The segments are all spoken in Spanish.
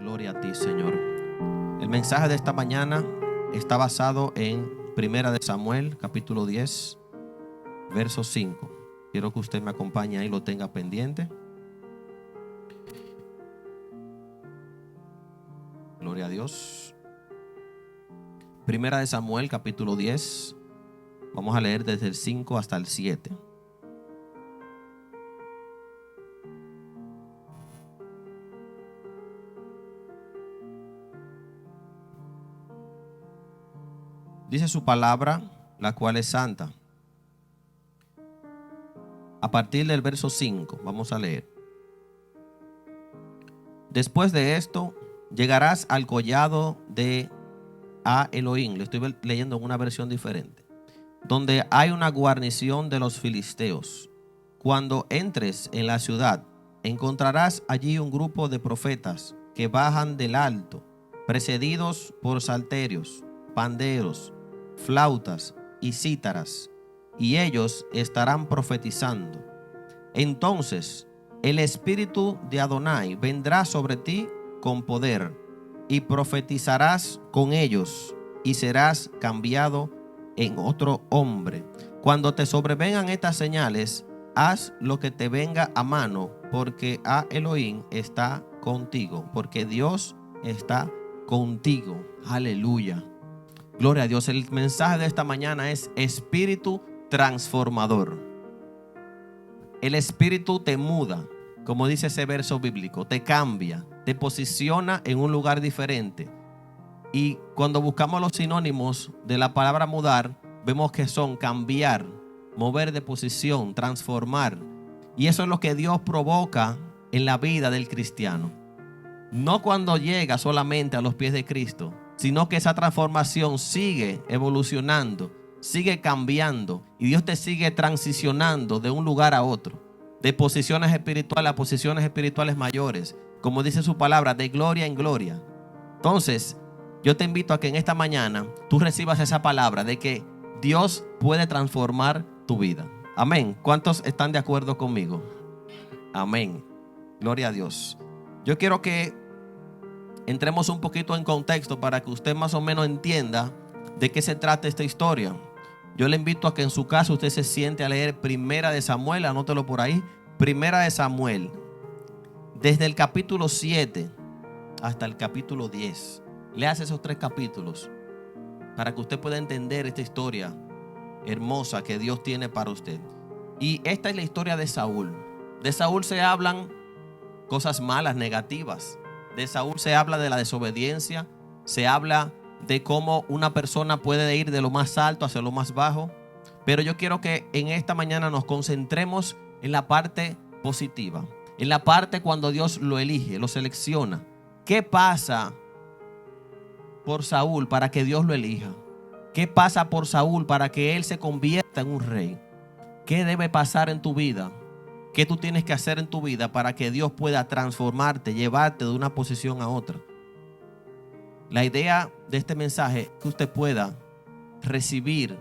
Gloria a ti, Señor. El mensaje de esta mañana está basado en Primera de Samuel, capítulo 10, verso 5. Quiero que usted me acompañe ahí, lo tenga pendiente. Gloria a Dios. Primera de Samuel, capítulo 10. Vamos a leer desde el 5 hasta el 7. Dice su palabra, la cual es santa. A partir del verso 5, vamos a leer. Después de esto, llegarás al collado de Elohim. Le estoy leyendo en una versión diferente. Donde hay una guarnición de los filisteos. Cuando entres en la ciudad, encontrarás allí un grupo de profetas que bajan del alto, precedidos por salterios, panderos, flautas y cítaras, y ellos estarán profetizando. Entonces el espíritu de Adonai vendrá sobre ti con poder, y profetizarás con ellos, y serás cambiado en otro hombre. Cuando te sobrevengan estas señales, haz lo que te venga a mano, porque Elohim está contigo, porque Dios está contigo. Aleluya. Gloria a Dios. El mensaje de esta mañana es espíritu transformador. El espíritu te muda, como dice ese verso bíblico, te cambia, te posiciona en un lugar diferente. Y cuando buscamos los sinónimos de la palabra mudar, vemos que son cambiar, mover de posición, transformar. Y eso es lo que Dios provoca en la vida del cristiano. No cuando llega solamente a los pies de Cristo, sino que esa transformación sigue evolucionando, sigue cambiando, y Dios te sigue transicionando de un lugar a otro, de posiciones espirituales a posiciones espirituales mayores, como dice su palabra, de gloria en gloria. Entonces, yo te invito a que en esta mañana tú recibas esa palabra de que Dios puede transformar tu vida. Amén. ¿Cuántos están de acuerdo conmigo? Amén. Gloria a Dios. Yo quiero que entremos un poquito en contexto para que usted más o menos entienda de qué se trata esta historia. Yo le invito a que en su casa usted se siente a leer Primera de Samuel, anótelo por ahí. Primera de Samuel, desde el capítulo 7 hasta el capítulo 10. Leas esos 3 capítulos para que usted pueda entender esta historia hermosa que Dios tiene para usted. Y esta es la historia de Saúl. De Saúl se hablan cosas malas, negativas. De Saúl se habla de la desobediencia, se habla de cómo una persona puede ir de lo más alto hacia lo más bajo. Pero yo quiero que en esta mañana nos concentremos en la parte positiva, en la parte cuando Dios lo elige, lo selecciona. ¿Qué pasa por Saúl para que Dios lo elija? ¿Qué pasa por Saúl para que él se convierta en un rey? ¿Qué debe pasar en tu vida? ¿Qué tú tienes que hacer en tu vida para que Dios pueda transformarte, llevarte de una posición a otra? La idea de este mensaje es que usted pueda recibir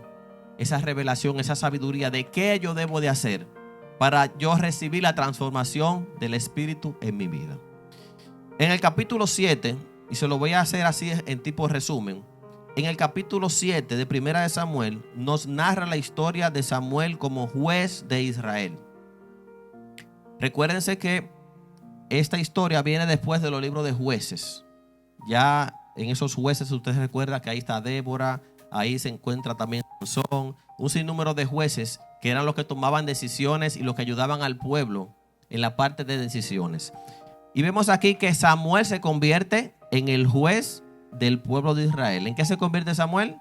esa revelación, esa sabiduría de qué yo debo de hacer para yo recibir la transformación del Espíritu en mi vida. En el capítulo 7, y se lo voy a hacer así en tipo resumen, en el capítulo 7 de Primera de Samuel nos narra la historia de Samuel como juez de Israel. Recuérdense que esta historia viene después de los libros de jueces. Ya en esos jueces usted recuerda que ahí está Débora, ahí se encuentra también Sansón, un sinnúmero de jueces que eran los que tomaban decisiones y los que ayudaban al pueblo en la parte de decisiones. Y vemos aquí que Samuel se convierte en el juez del pueblo de Israel. ¿En qué se convierte Samuel?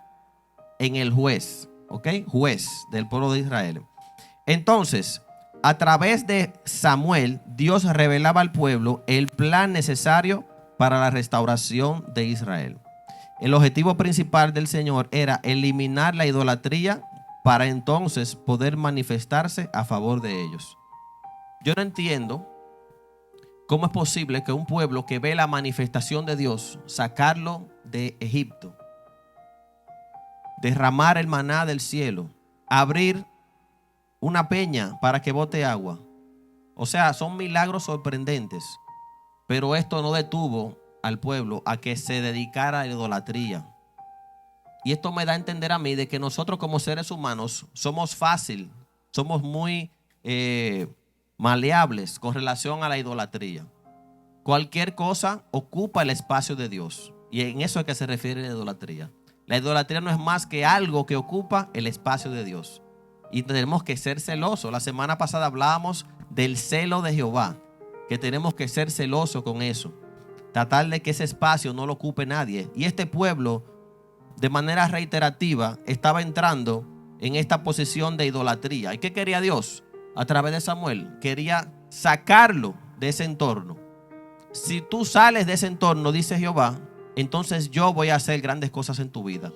En el juez, ¿ok? Juez del pueblo de Israel. Entonces, a través de Samuel, Dios revelaba al pueblo el plan necesario para la restauración de Israel. El objetivo principal del Señor era eliminar la idolatría para entonces poder manifestarse a favor de ellos. Yo no entiendo cómo es posible que un pueblo que ve la manifestación de Dios, sacarlo de Egipto, derramar el maná del cielo, abrir una peña para que bote agua. O sea, son milagros sorprendentes. Pero esto no detuvo al pueblo a que se dedicara a la idolatría. Y esto me da a entender a mí de que nosotros como seres humanos somos muy maleables con relación a la idolatría. Cualquier cosa ocupa el espacio de Dios. Y en eso es que se refiere la idolatría. La idolatría no es más que algo que ocupa el espacio de Dios. Y tenemos que ser celosos. La semana pasada hablábamos del celo de Jehová, que tenemos que ser celosos con eso. Tratar de que ese espacio no lo ocupe nadie. Y este pueblo, de manera reiterativa, estaba entrando en esta posición de idolatría. ¿Y qué quería Dios? A través de Samuel, quería sacarlo de ese entorno. Si tú sales de ese entorno, dice Jehová, entonces yo voy a hacer grandes cosas en tu vida.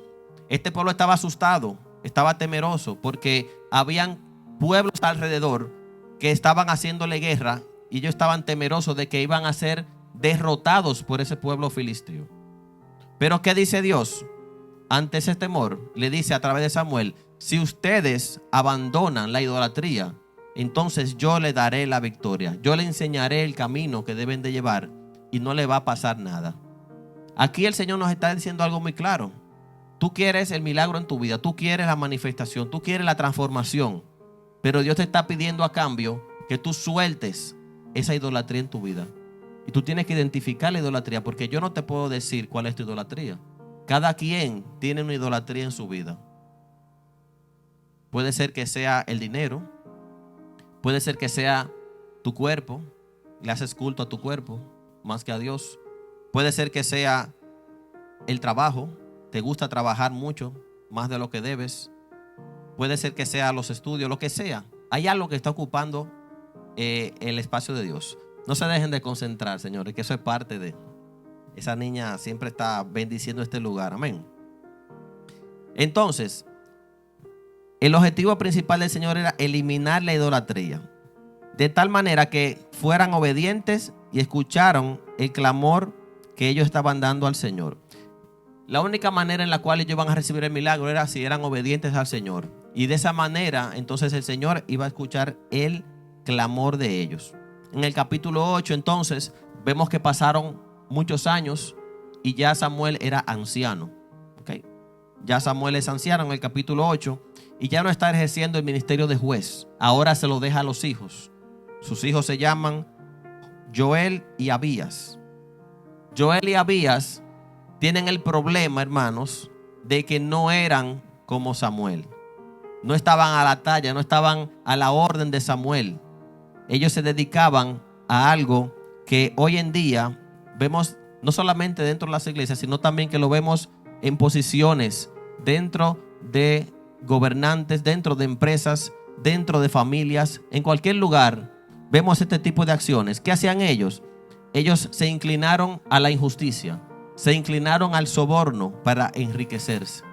Este pueblo estaba asustado, estaba temeroso, porque habían pueblos alrededor que estaban haciéndole guerra y ellos estaban temerosos de que iban a ser derrotados por ese pueblo filisteo. Pero ¿qué dice Dios? Ante ese temor, le dice a través de Samuel: si ustedes abandonan la idolatría, entonces yo le daré la victoria. Yo le enseñaré el camino que deben de llevar y no le va a pasar nada. Aquí el Señor nos está diciendo algo muy claro. Tú quieres el milagro en tu vida, tú quieres la manifestación, tú quieres la transformación, pero Dios te está pidiendo a cambio que tú sueltes esa idolatría en tu vida. Y tú tienes que identificar la idolatría, porque yo no te puedo decir cuál es tu idolatría. Cada quien tiene una idolatría en su vida. Puede ser que sea el dinero, puede ser que sea tu cuerpo, le haces culto a tu cuerpo más que a Dios. Puede ser que sea el trabajo, te gusta trabajar mucho, más de lo que debes. Puede ser que sea los estudios, lo que sea. Hay algo que está ocupando el espacio de Dios. No se dejen de concentrar, señores, que eso es parte de... Esa niña siempre está bendiciendo este lugar. Amén. Entonces, el objetivo principal del Señor era eliminar la idolatría, de tal manera que fueran obedientes y escucharon el clamor que ellos estaban dando al Señor. La única manera en la cual ellos iban a recibir el milagro era si eran obedientes al Señor. Y de esa manera, entonces el Señor iba a escuchar el clamor de ellos. En el capítulo 8, entonces, vemos que pasaron muchos años y ya Samuel era anciano. ¿Okay? Ya Samuel es anciano en el capítulo 8 y ya no está ejerciendo el ministerio de juez. Ahora se lo deja a los hijos. Sus hijos se llaman Joel y Abías. Joel y Abías tienen el problema, hermanos, de que no eran como Samuel. No estaban a la talla, no estaban a la orden de Samuel. Ellos se dedicaban a algo que hoy en día vemos no solamente dentro de las iglesias, sino también que lo vemos en posiciones dentro de gobernantes, dentro de empresas, dentro de familias, en cualquier lugar vemos este tipo de acciones. ¿Qué hacían ellos? Ellos se inclinaron a la injusticia, se inclinaron al soborno para enriquecerse.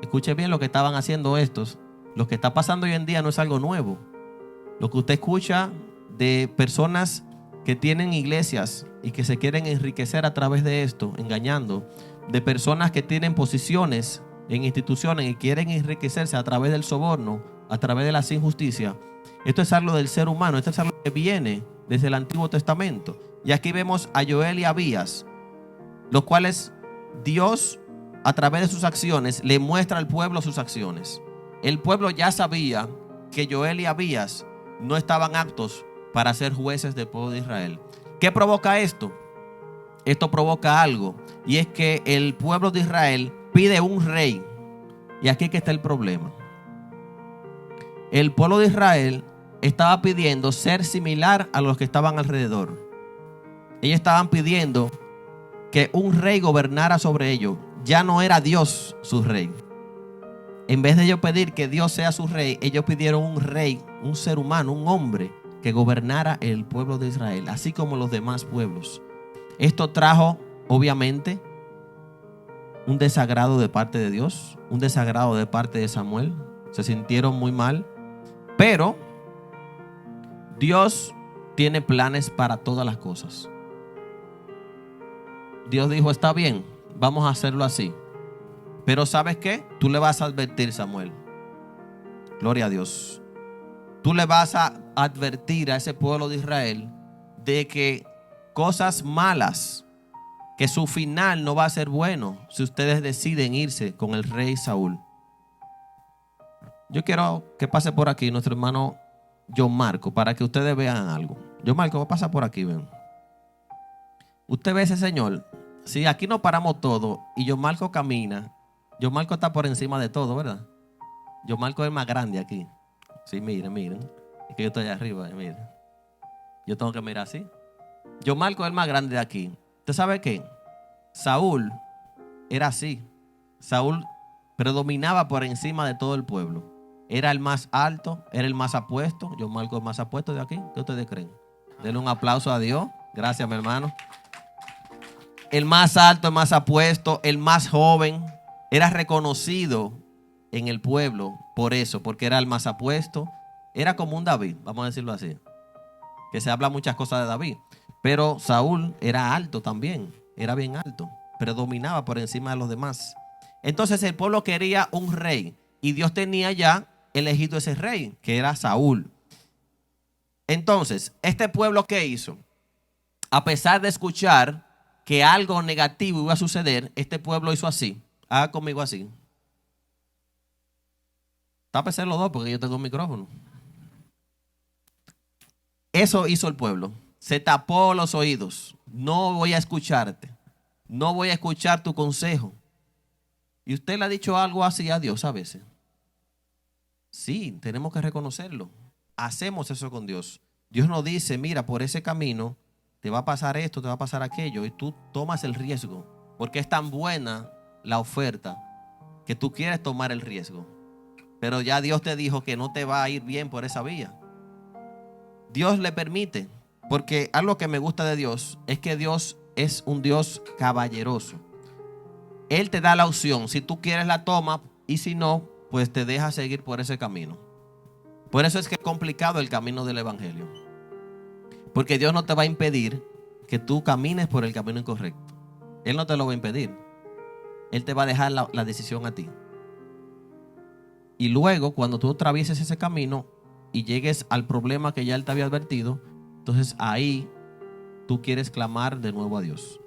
Escuche bien lo que estaban haciendo estos. Lo que está pasando hoy en día no es algo nuevo. Lo que usted escucha de personas que tienen iglesias y que se quieren enriquecer a través de esto, engañando, de personas que tienen posiciones en instituciones y quieren enriquecerse a través del soborno, a través de las injusticias. Esto es algo del ser humano, esto es algo que viene desde el Antiguo Testamento. Y aquí vemos a Joel y Abías, los cuales Dios, a través de sus acciones, le muestra al pueblo sus acciones. El pueblo ya sabía que Joel y Abías no estaban aptos para ser jueces del pueblo de Israel. ¿Qué provoca esto? Esto provoca algo, y es que el pueblo de Israel pide un rey. Y aquí es que está el problema. El pueblo de Israel estaba pidiendo ser similar a los que estaban alrededor. Ellos estaban pidiendo que un rey gobernara sobre ellos. Ya no era Dios su rey. En vez de ellos pedir que Dios sea su rey, ellos pidieron un rey, un ser humano, un hombre que gobernara el pueblo de Israel, así como los demás pueblos. Esto trajo, obviamente, un desagrado de parte de Dios, un desagrado de parte de Samuel. Se sintieron muy mal, pero Dios tiene planes para todas las cosas. Dios dijo: está bien, vamos a hacerlo así. Pero ¿sabes qué? Tú le vas a advertir, Samuel. Gloria a Dios. Tú le vas a advertir a ese pueblo de Israel de que cosas malas que su final no va a ser bueno si ustedes deciden irse con el rey Saúl. Yo quiero que pase por aquí nuestro hermano John Marco para que ustedes vean algo. John Marco, pasa por aquí, ven. Usted ve ese señor. Si aquí nos paramos todos y John Marco camina, John Marco está por encima de todo, ¿verdad? John Marco es más grande aquí. Sí, miren, miren. Es que yo estoy allá arriba, miren. Yo tengo que mirar así. John Marco es el más grande de aquí. ¿Usted sabe qué? Saúl era así. Saúl predominaba por encima de todo el pueblo. Era el más alto, era el más apuesto. John Marco es el más apuesto de aquí. ¿Qué ustedes creen? Denle un aplauso a Dios. Gracias, mi hermano. El más alto, el más apuesto, el más joven. Era reconocido en el pueblo por eso, porque era el más apuesto. Era como un David, vamos a decirlo así. Que se habla muchas cosas de David. Pero Saúl era alto también. Era bien alto. Predominaba por encima de los demás. Entonces el pueblo quería un rey. Y Dios tenía ya elegido ese rey, que era Saúl. Entonces, este pueblo, ¿qué hizo? A pesar de escuchar que algo negativo iba a suceder, este pueblo hizo así. Haga conmigo así. Tápese los dos porque yo tengo un micrófono. Eso hizo el pueblo. Se tapó los oídos. No voy a escucharte. No voy a escuchar tu consejo. ¿Y usted le ha dicho algo así a Dios a veces? Sí, tenemos que reconocerlo. Hacemos eso con Dios. Dios nos dice, mira, por ese camino te va a pasar esto, te va a pasar aquello. Y tú tomas el riesgo. Porque es tan buena la oferta que tú quieres tomar el riesgo. Pero ya Dios te dijo que no te va a ir bien por esa vía. Dios le permite. Porque algo que me gusta de Dios es que Dios es un Dios caballeroso. Él te da la opción. Si tú quieres la toma y si no, pues te deja seguir por ese camino. Por eso es que es complicado el camino del evangelio. Porque Dios no te va a impedir que tú camines por el camino incorrecto. Él no te lo va a impedir. Él te va a dejar la decisión a ti. Y luego, cuando tú atravieses ese camino y llegues al problema que ya Él te había advertido, entonces ahí tú quieres clamar de nuevo a Dios.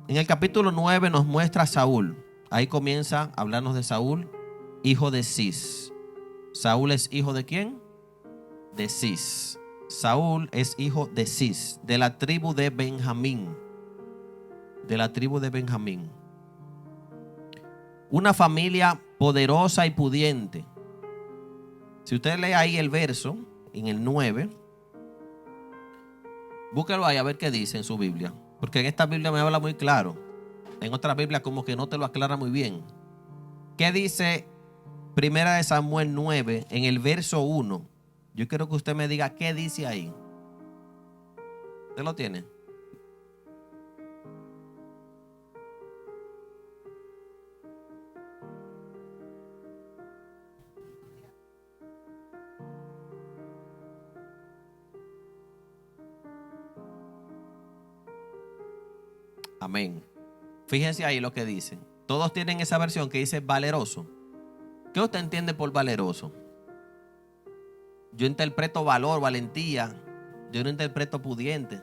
En el capítulo 9 nos muestra a Saúl. Ahí comienza a hablarnos de Saúl, hijo de Cis. ¿Saúl es hijo de quién? De Cis. Saúl es hijo de Cis, de la tribu de Benjamín. De la tribu de Benjamín. Una familia poderosa y pudiente. Si usted lee ahí el verso, en el 9, búsquelo ahí a ver qué dice en su Biblia. Porque en esta Biblia me habla muy claro. En otra Biblia como que no te lo aclara muy bien. ¿Qué dice Primera de Samuel 9 en el verso 1? Yo quiero que usted me diga qué dice ahí. ¿Usted lo tiene? Amén. Fíjense ahí lo que dice. Todos tienen esa versión que dice valeroso. ¿Qué usted entiende por valeroso? Yo interpreto valor, valentía. Yo no interpreto pudiente.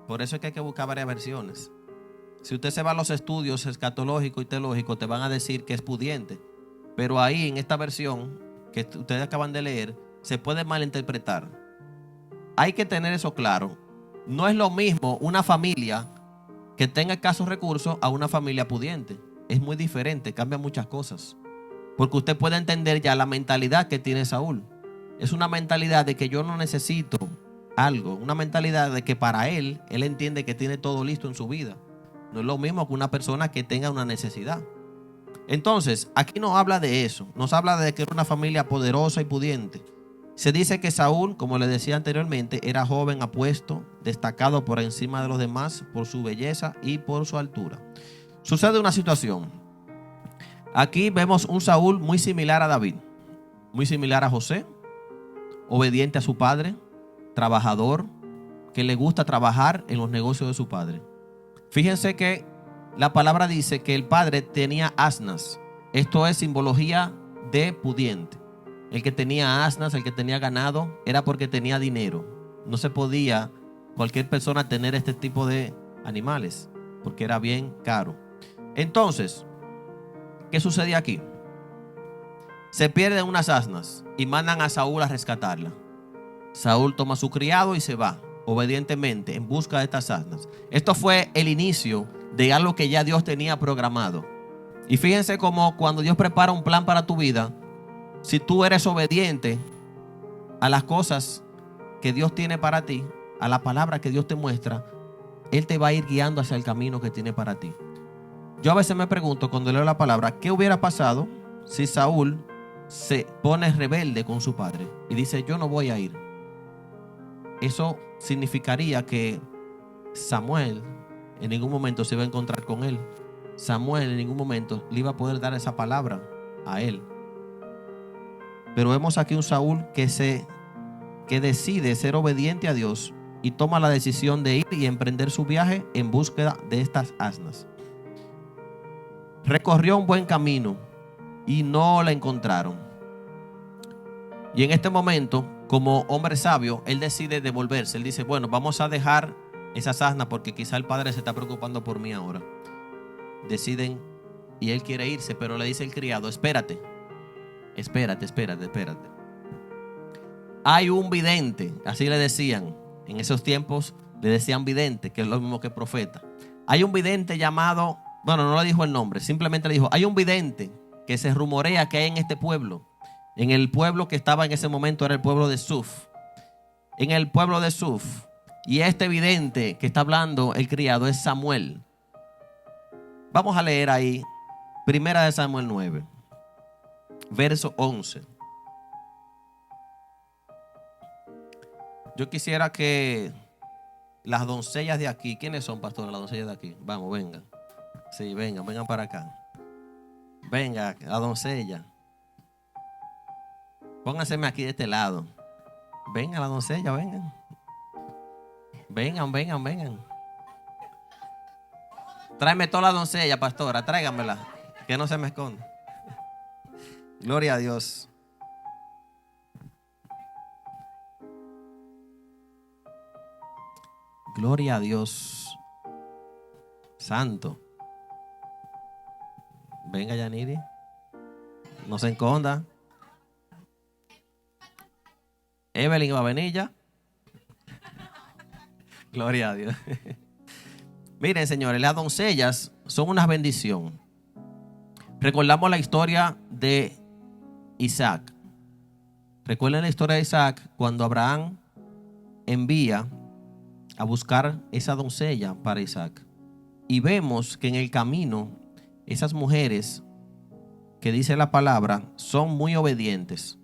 Por eso es que hay que buscar varias versiones. Si usted se va a los estudios escatológicos y teológicos, te van a decir que es pudiente. Pero ahí en esta versión que ustedes acaban de leer, se puede malinterpretar. Hay que tener eso claro. No es lo mismo una familia que tenga escasos recursos a una familia pudiente. Es muy diferente, cambia muchas cosas. Porque usted puede entender ya la mentalidad que tiene Saúl. Es una mentalidad de que yo no necesito algo. Una mentalidad de que para él entiende que tiene todo listo en su vida. No es lo mismo que una persona que tenga una necesidad. Entonces, aquí nos habla de eso. Nos habla de que era una familia poderosa y pudiente. Se dice que Saúl, como le decía anteriormente, era joven, apuesto, destacado por encima de los demás por su belleza y por su altura. Sucede una situación. Aquí vemos un Saúl muy similar a David, muy similar a José, obediente a su padre, trabajador, que le gusta trabajar en los negocios de su padre. Fíjense que la palabra dice que el padre tenía asnas. Esto es simbología de pudiente. El que tenía asnas, el que tenía ganado, era porque tenía dinero. No se podía cualquier persona tener este tipo de animales, porque era bien caro. Entonces, ¿qué sucede aquí? Se pierden unas asnas y mandan a Saúl a rescatarla. Saúl toma a su criado y se va obedientemente en busca de estas asnas. Esto fue el inicio de algo que ya Dios tenía programado. Y fíjense cómo cuando Dios prepara un plan para tu vida, si tú eres obediente a las cosas que Dios tiene para ti, a la palabra que Dios te muestra, Él te va a ir guiando hacia el camino que tiene para ti. Yo a veces me pregunto cuando leo la palabra, ¿qué hubiera pasado si Saúl se pone rebelde con su padre y dice, yo no voy a ir? Eso significaría que Samuel en ningún momento se iba a encontrar con él. Samuel en ningún momento le iba a poder dar esa palabra a él. Pero vemos aquí un Saúl que decide ser obediente a Dios y toma la decisión de ir y emprender su viaje en búsqueda de estas asnas. Recorrió un buen camino y no la encontraron. Y en este momento, como hombre sabio, él decide devolverse. Él dice, bueno, vamos a dejar esas asnas porque quizá el padre se está preocupando por mí ahora. Deciden y él quiere irse, pero le dice el criado, espérate. Hay un vidente, así le decían. En esos tiempos le decían vidente, que es lo mismo que profeta. Hay un vidente llamado, bueno, no le dijo el nombre, simplemente le dijo, hay un vidente que se rumorea que hay en este pueblo. En el pueblo que estaba en ese momento era el pueblo de Suf. En el pueblo de Suf. Y este vidente que está hablando el criado es Samuel. Vamos a leer ahí, primera de Samuel 9, verso 11. Yo quisiera que las doncellas de aquí, ¿quiénes son, pastor, las doncellas de aquí? Vamos, vengan. Sí, vengan para acá. Venga, la doncella. Pónganseme aquí de este lado. Venga, la doncella, vengan. Vengan. Tráeme toda la doncella, pastora, tráigamela, que no se me esconda. Gloria a Dios. Gloria a Dios. Santo. Venga, Yaniri. No se esconda. Evelyn va a venir ya. Gloria a Dios. Miren, señores, las doncellas son una bendición. Recordamos la historia de Isaac. Recuerden la historia de Isaac cuando Abraham envía a buscar esa doncella para Isaac. Y vemos que en el camino esas mujeres que dice la palabra son muy obedientes,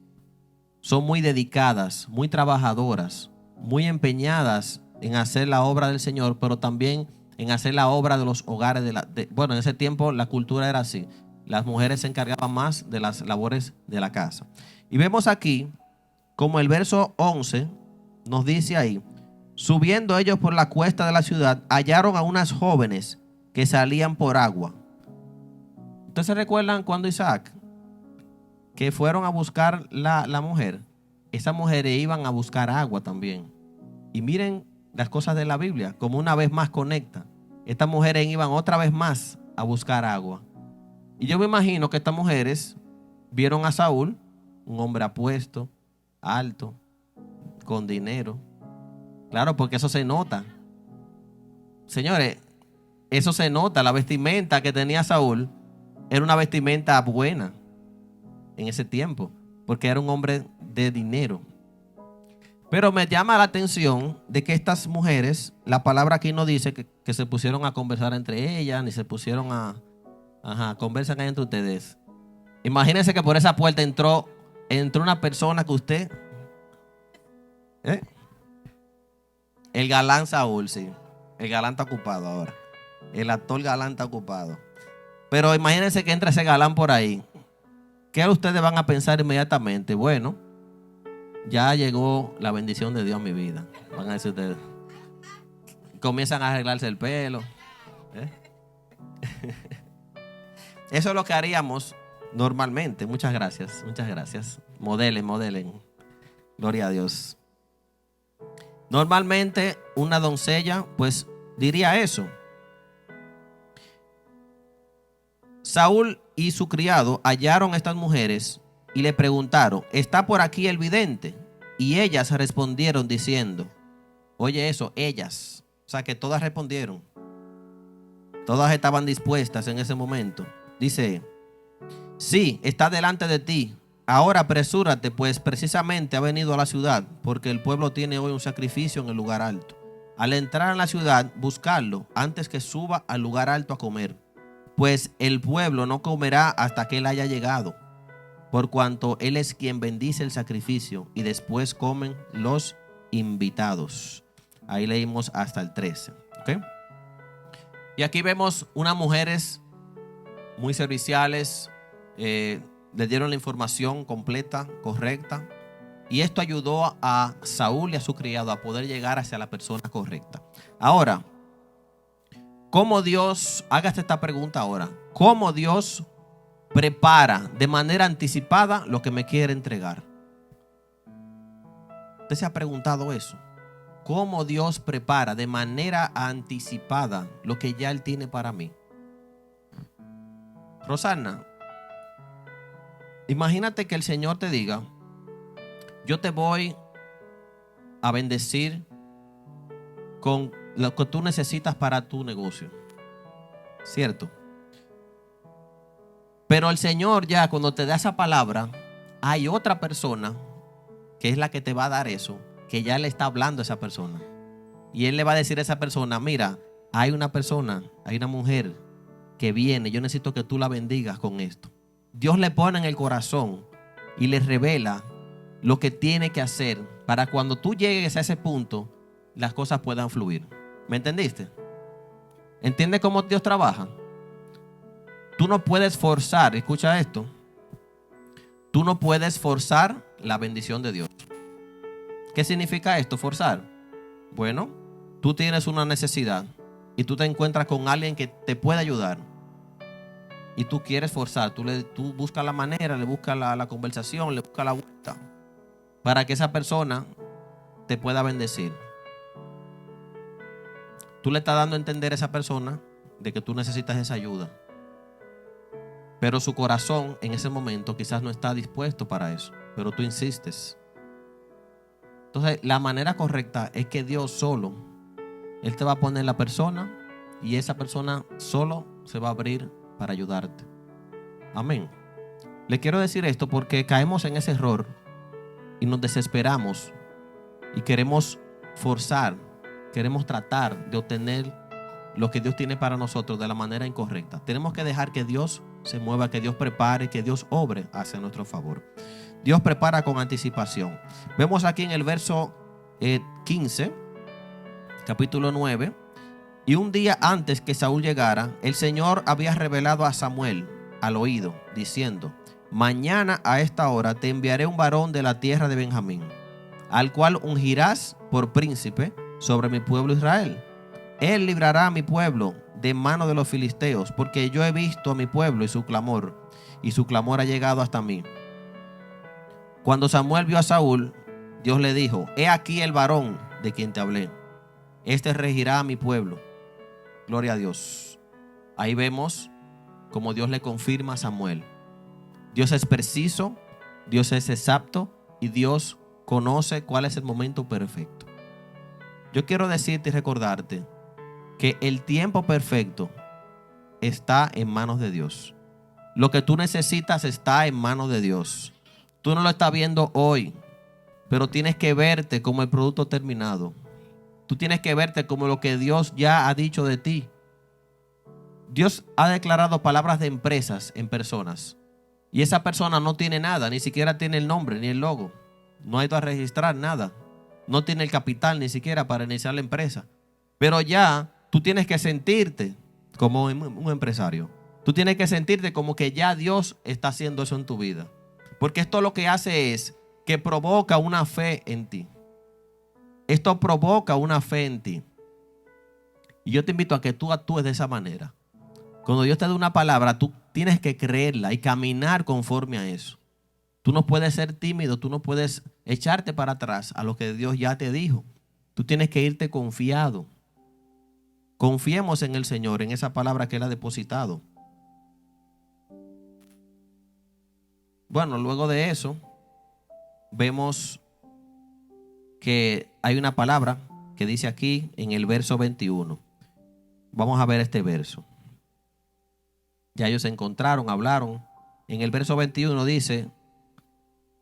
son muy dedicadas, muy trabajadoras, muy empeñadas en hacer la obra del Señor, pero también en hacer la obra de los hogares. Bueno, en ese tiempo la cultura era así. Las mujeres se encargaban más de las labores de la casa. Y vemos aquí como el verso 11 nos dice ahí, subiendo ellos por la cuesta de la ciudad, hallaron a unas jóvenes que salían por agua. ¿Ustedes se recuerdan cuando Isaac, que fueron a buscar la mujer? Esas mujeres iban a buscar agua también. Y miren las cosas de la Biblia, como una vez más conecta. Estas mujeres iban otra vez más a buscar agua. Y yo me imagino que estas mujeres vieron a Saúl, un hombre apuesto, alto, con dinero. Claro, porque eso se nota. Señores, eso se nota. La vestimenta que tenía Saúl era una vestimenta buena en ese tiempo, porque era un hombre de dinero. Pero me llama la atención de que estas mujeres, la palabra aquí no dice que se pusieron a conversar entre ellas, ni se pusieron conversan ahí entre ustedes. Imagínense que por esa puerta entró una persona que usted, el galán Saúl, sí, el galán está ocupado ahora, el actor galán está ocupado. Pero imagínense que entra ese galán por ahí. ¿Qué ustedes van a pensar inmediatamente? Bueno, ya llegó la bendición de Dios en mi vida. Van a decir ustedes. Comienzan a arreglarse el pelo. Eso es lo que haríamos normalmente. Muchas gracias. Modelen. Gloria a Dios. Normalmente una doncella pues diría eso. Saúl y su criado hallaron a estas mujeres y le preguntaron: ¿está por aquí el vidente? Y ellas respondieron diciendo, oye eso, ellas, o sea que todas respondieron, todas estaban dispuestas en ese momento. Dice: sí, está delante de ti. Ahora apresúrate, pues precisamente ha venido a la ciudad, porque el pueblo tiene hoy un sacrificio en el lugar alto. Al entrar en la ciudad, buscarlo antes que suba al lugar alto a comer, pues el pueblo no comerá hasta que él haya llegado, por cuanto él es quien bendice el sacrificio, y después comen los invitados. Ahí leímos hasta el 13. ¿Okay? Y aquí vemos unas mujeres muy serviciales, le dieron la información completa, correcta, y esto ayudó a Saúl y a su criado a poder llegar hacia la persona correcta. Ahora, ¿cómo Dios, hágase esta pregunta ahora, cómo Dios prepara de manera anticipada lo que me quiere entregar? ¿Usted se ha preguntado eso? ¿Cómo Dios prepara de manera anticipada lo que ya Él tiene para mí? Rosana, imagínate que el Señor te diga: yo te voy a bendecir con lo que tú necesitas para tu negocio, ¿cierto? Pero el Señor ya cuando te da esa palabra, hay otra persona que es la que te va a dar eso, que ya le está hablando a esa persona. Y Él le va a decir a esa persona: mira, hay una persona, hay una mujer que viene, yo necesito que tú la bendigas con esto. Dios le pone en el corazón y le revela lo que tiene que hacer para cuando tú llegues a ese punto, las cosas puedan fluir. ¿Me entendiste? ¿Entiendes cómo Dios trabaja? Tú no puedes forzar, escucha esto, tú no puedes forzar la bendición de Dios. ¿Qué significa esto, forzar? Bueno, tú tienes una necesidad y tú te encuentras con alguien que te puede ayudar y tú quieres forzar, tú buscas la manera, le buscas la conversación, le buscas la vuelta para que esa persona te pueda bendecir. Tú le estás dando a entender a esa persona de que tú necesitas esa ayuda, pero su corazón en ese momento quizás no está dispuesto para eso, pero tú insistes. Entonces la manera correcta es que Dios solo, Él te va a poner la persona y esa persona solo se va a abrir para ayudarte. Amén. Le quiero decir esto porque caemos en ese error y nos desesperamos y queremos forzar, queremos tratar de obtener lo que Dios tiene para nosotros de la manera incorrecta. Tenemos que dejar que Dios se mueva, que Dios prepare, que Dios obre hacia nuestro favor. Dios prepara con anticipación. Vemos aquí en el verso 15, capítulo 9. Y un día antes que Saúl llegara, el Señor había revelado a Samuel al oído, diciendo: mañana a esta hora te enviaré un varón de la tierra de Benjamín, al cual ungirás por príncipe sobre mi pueblo Israel. Él librará a mi pueblo de mano de los filisteos, porque yo he visto a mi pueblo y su clamor ha llegado hasta mí. Cuando Samuel vio a Saúl, Dios le dijo: he aquí el varón de quien te hablé, este regirá a mi pueblo. Gloria a Dios. Ahí vemos como Dios le confirma a Samuel. Dios es preciso, Dios es exacto y Dios conoce cuál es el momento perfecto. Yo quiero decirte y recordarte que el tiempo perfecto está en manos de Dios. Lo que tú necesitas está en manos de Dios. Tú no lo estás viendo hoy, pero tienes que verte como el producto terminado. Tú tienes que verte como lo que Dios ya ha dicho de ti. Dios ha declarado palabras de empresas en personas. Y esa persona no tiene nada, ni siquiera tiene el nombre ni el logo. No ha ido a registrar nada. No tiene el capital ni siquiera para iniciar la empresa. Pero ya tú tienes que sentirte como un empresario. Tú tienes que sentirte como que ya Dios está haciendo eso en tu vida. Porque esto lo que hace es que provoca una fe en ti. Esto provoca una fe en ti. Y yo te invito a que tú actúes de esa manera. Cuando Dios te da una palabra, tú tienes que creerla y caminar conforme a eso. Tú no puedes ser tímido, tú no puedes echarte para atrás a lo que Dios ya te dijo. Tú tienes que irte confiado. Confiemos en el Señor, en esa palabra que Él ha depositado. Bueno, luego de eso, vemos que hay una palabra que dice aquí en el verso 21. Vamos a ver este verso. Ya ellos se encontraron, hablaron. En el verso 21 dice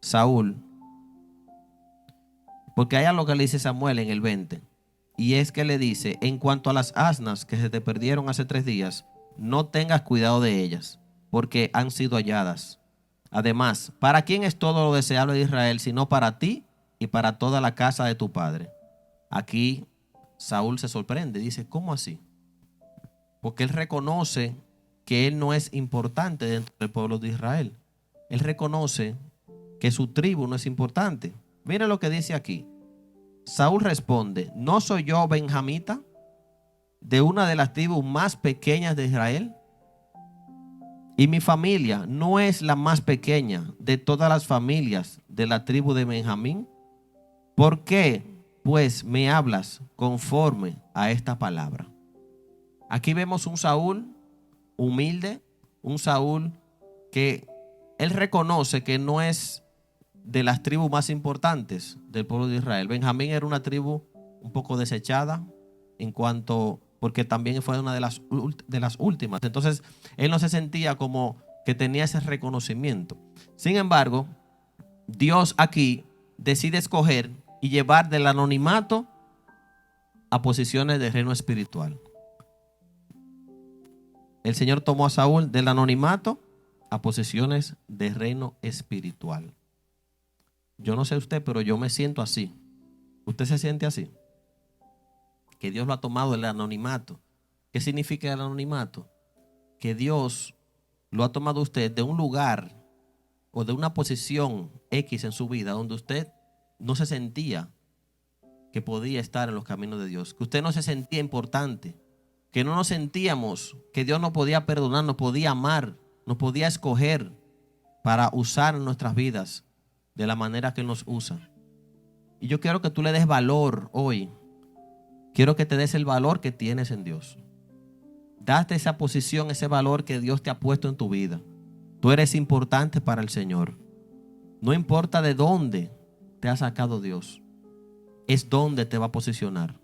Saúl, porque hay algo que le dice Samuel en el 20. Y es que le dice: en cuanto a las asnas que se te perdieron hace 3 días, no tengas cuidado de ellas, porque han sido halladas. Además, ¿para quién es todo lo deseable de Israel, sino para ti y para toda la casa de tu padre? Aquí Saúl se sorprende, dice: ¿cómo así? Porque él reconoce que él no es importante dentro del pueblo de Israel. Él reconoce que su tribu no es importante. Mire lo que dice aquí. Saúl responde: ¿no soy yo benjamita, de una de las tribus más pequeñas de Israel? Y mi familia no es la más pequeña de todas las familias de la tribu de Benjamín. ¿Por qué, pues, me hablas conforme a esta palabra? Aquí vemos un Saúl humilde, un Saúl que él reconoce que no es de las tribus más importantes del pueblo de Israel. Benjamín era una tribu un poco desechada porque también fue una de las últimas. Entonces él no se sentía como que tenía ese reconocimiento. Sin embargo, Dios aquí decide escoger y llevar del anonimato a posiciones de reino espiritual. El Señor tomó a Saúl del anonimato a posiciones de reino espiritual. Yo no sé usted, pero yo me siento así. ¿Usted se siente así? Que Dios lo ha tomado del anonimato. ¿Qué significa el anonimato? Que Dios lo ha tomado usted de un lugar o de una posición X en su vida donde usted no se sentía que podía estar en los caminos de Dios, que usted no se sentía importante, que no nos sentíamos que Dios nos podía perdonar, nos podía amar, nos podía escoger para usar en nuestras vidas de la manera que nos usa. Y yo quiero que tú le des valor hoy. Quiero que te des el valor que tienes en Dios. Date esa posición, ese valor que Dios te ha puesto en tu vida. Tú eres importante para el Señor. No importa de dónde te ha sacado Dios, es donde te va a posicionar,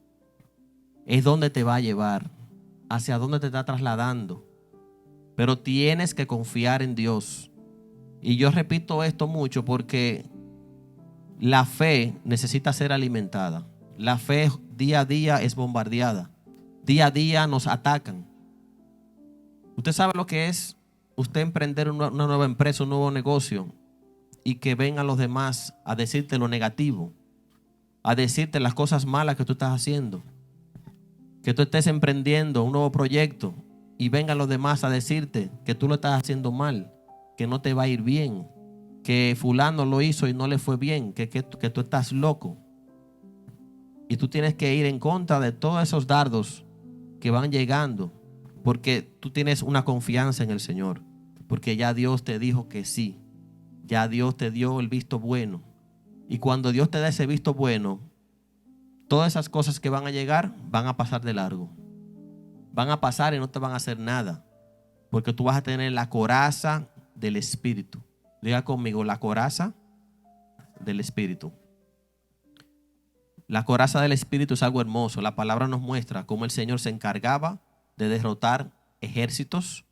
es donde te va a llevar, hacia dónde te está trasladando. Pero tienes que confiar en Dios. Y yo repito esto mucho porque la fe necesita ser alimentada. La fe día a día es bombardeada. Día a día nos atacan. Usted sabe lo que es usted emprender una nueva empresa, un nuevo negocio, y que vengan los demás a decirte lo negativo, a decirte las cosas malas que tú estás haciendo. Que tú estés emprendiendo un nuevo proyecto y vengan los demás a decirte que tú lo estás haciendo mal, que no te va a ir bien, que fulano lo hizo y no le fue bien, que tú estás loco. Y tú tienes que ir en contra de todos esos dardos que van llegando, porque tú tienes una confianza en el Señor, porque ya Dios te dijo que sí, ya Dios te dio el visto bueno. Y cuando Dios te da ese visto bueno, todas esas cosas que van a llegar van a pasar de largo. Van a pasar y no te van a hacer nada, porque tú vas a tener la coraza del Espíritu. Diga conmigo: la coraza del Espíritu. La coraza del Espíritu es algo hermoso. La palabra nos muestra cómo el Señor se encargaba de derrotar ejércitos,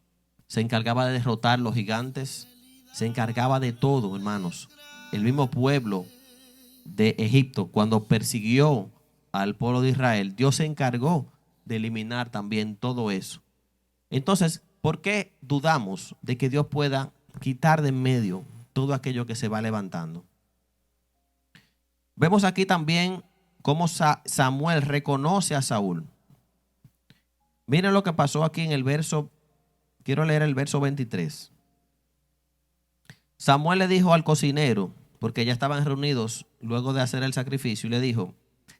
se encargaba de derrotar los gigantes, se encargaba de todo, hermanos. El mismo pueblo de Egipto, cuando persiguió al pueblo de Israel, Dios se encargó de eliminar también todo eso. Entonces, ¿por qué dudamos de que Dios pueda quitar de en medio todo aquello que se va levantando? Vemos aquí también cómo Samuel reconoce a Saúl. Miren lo que pasó aquí en el verso, quiero leer el verso 23. Samuel le dijo al cocinero, porque ya estaban reunidos luego de hacer el sacrificio, y le dijo: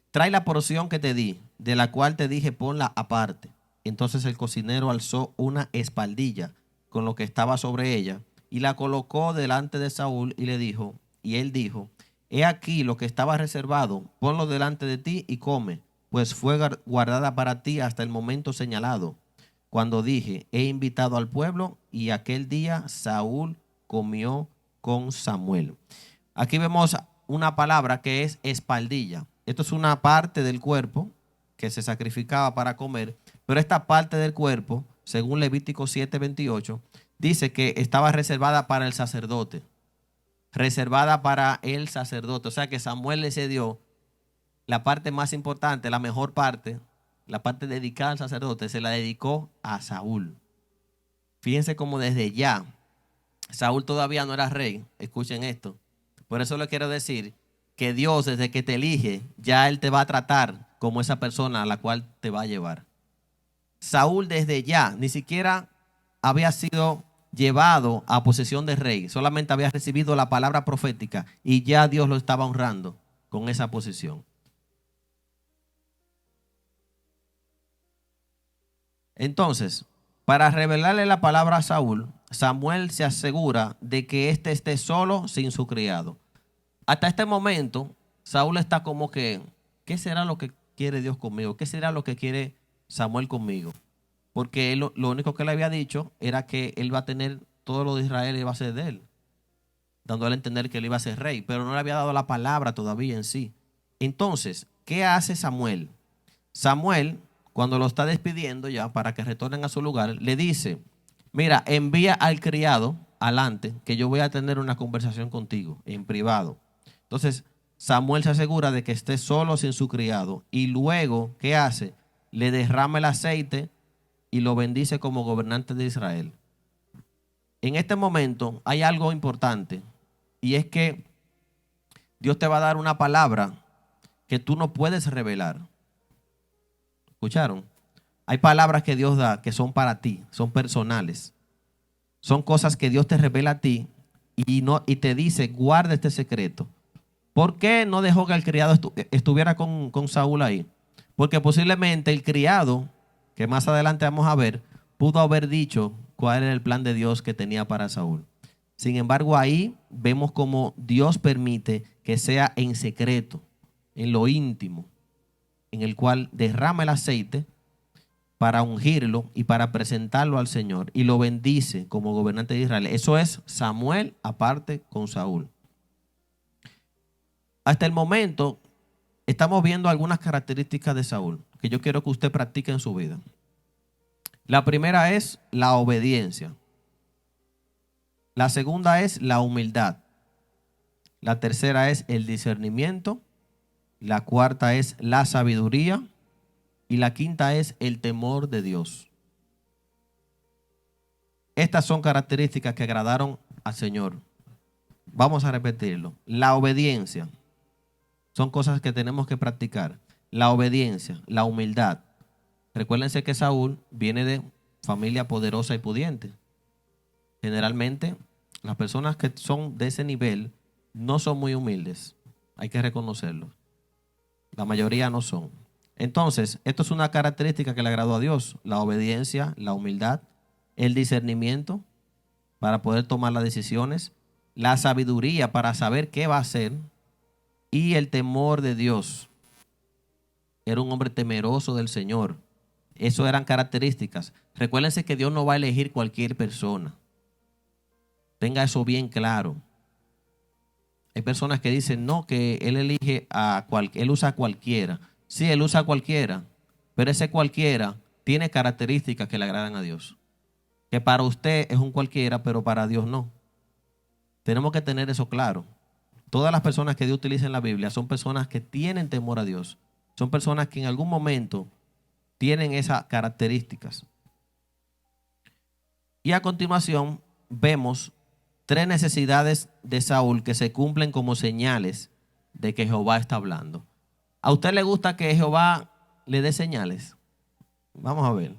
trae la porción que te di, de la cual te dije ponla aparte. Entonces el cocinero alzó una espaldilla con lo que estaba sobre ella y la colocó delante de Saúl y él dijo: he aquí lo que estaba reservado, ponlo delante de ti y come, pues fue guardada para ti hasta el momento señalado, cuando dije, he invitado al pueblo, y aquel día Saúl comió con Samuel. Aquí vemos una palabra que es espaldilla. Esto es una parte del cuerpo que se sacrificaba para comer, pero esta parte del cuerpo, según Levítico 7:28, dice que estaba reservada para el sacerdote. Reservada para el sacerdote. O sea que Samuel le cedió la parte más importante, la mejor parte, la parte dedicada al sacerdote, se la dedicó a Saúl. Fíjense cómo desde ya, Saúl todavía no era rey. Escuchen esto. Por eso le quiero decir que Dios, desde que te elige, ya Él te va a tratar como esa persona a la cual te va a llevar. Saúl desde ya ni siquiera había sido llevado a posesión de rey, solamente había recibido la palabra profética y ya Dios lo estaba honrando con esa posición. Entonces, para revelarle la palabra a Saúl, Samuel se asegura de que éste esté solo sin su criado. Hasta este momento, Saúl está como que, ¿qué será lo que quiere Dios conmigo? ¿Qué será lo que quiere Samuel conmigo? Porque él, lo único que le había dicho era que él va a tener todo lo de Israel y va a ser de él, dándole a entender que él iba a ser rey, pero no le había dado la palabra todavía en sí. Entonces, ¿qué hace Samuel? Samuel, cuando lo está despidiendo ya para que retornen a su lugar, le dice, mira, envía al criado adelante, que yo voy a tener una conversación contigo en privado. Entonces, Samuel se asegura de que esté solo sin su criado y luego, ¿qué hace? Le derrama el aceite y lo bendice como gobernante de Israel. En este momento hay algo importante y es que Dios te va a dar una palabra que tú no puedes revelar. ¿Escucharon? Hay palabras que Dios da que son para ti, son personales. Son cosas que Dios te revela a ti y te dice, guarda este secreto. ¿Por qué no dejó que el criado estuviera con Saúl ahí? Porque posiblemente el criado, que más adelante vamos a ver, pudo haber dicho cuál era el plan de Dios que tenía para Saúl. Sin embargo, ahí vemos cómo Dios permite que sea en secreto, en lo íntimo, en el cual derrama el aceite para ungirlo y para presentarlo al Señor y lo bendice como gobernante de Israel. Eso es Samuel aparte con Saúl. Hasta el momento estamos viendo algunas características de Saúl que yo quiero que usted practique en su vida. La primera es la obediencia. La segunda es la humildad. La tercera es el discernimiento. La cuarta es la sabiduría. Y la quinta es el temor de Dios. Estas son características que agradaron al Señor. Vamos a repetirlo. La obediencia. Son cosas que tenemos que practicar. La obediencia, la humildad. Recuérdense que Saúl viene de familia poderosa y pudiente. Generalmente, las personas que son de ese nivel no son muy humildes. Hay que reconocerlo. La mayoría no son. Entonces, esto es una característica que le agradó a Dios. La obediencia, la humildad, el discernimiento para poder tomar las decisiones, la sabiduría para saber qué va a hacer y el temor de Dios. Era un hombre temeroso del Señor. Eso eran características. Recuérdense que Dios no va a elegir cualquier persona. Tenga eso bien claro. Hay personas que dicen, no, que Él elige Él usa a cualquiera. Sí, Él usa a cualquiera, pero ese cualquiera tiene características que le agradan a Dios. Que para usted es un cualquiera, pero para Dios no. Tenemos que tener eso claro. Todas las personas que Dios utiliza en la Biblia son personas que tienen temor a Dios. Son personas que en algún momento tienen esas características. Y a continuación vemos 3 necesidades de Saúl que se cumplen como señales de que Jehová está hablando. ¿A usted le gusta que Jehová le dé señales? Vamos a ver.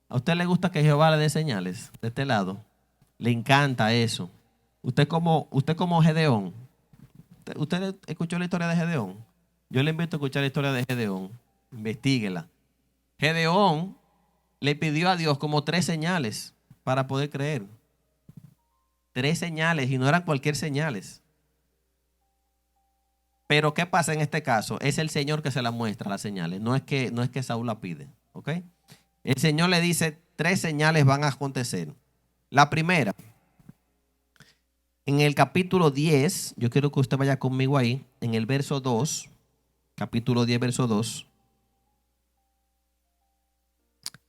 ¿A usted le gusta que Jehová le dé señales de este lado? Le encanta eso. Usted como Gedeón. ¿Usted escuchó la historia de Gedeón? Yo le invito a escuchar la historia de Gedeón. Investíguela. Gedeón le pidió a Dios como 3 señales para poder creer. 3 señales y no eran cualquier señales. Pero ¿qué pasa en este caso? Es el Señor que se la muestra las señales. No es que Saúl la pide. ¿Ok? El Señor le dice, 3 señales van a acontecer. La primera, en el capítulo 10, yo quiero que usted vaya conmigo ahí, en el verso 2, capítulo 10, verso 2.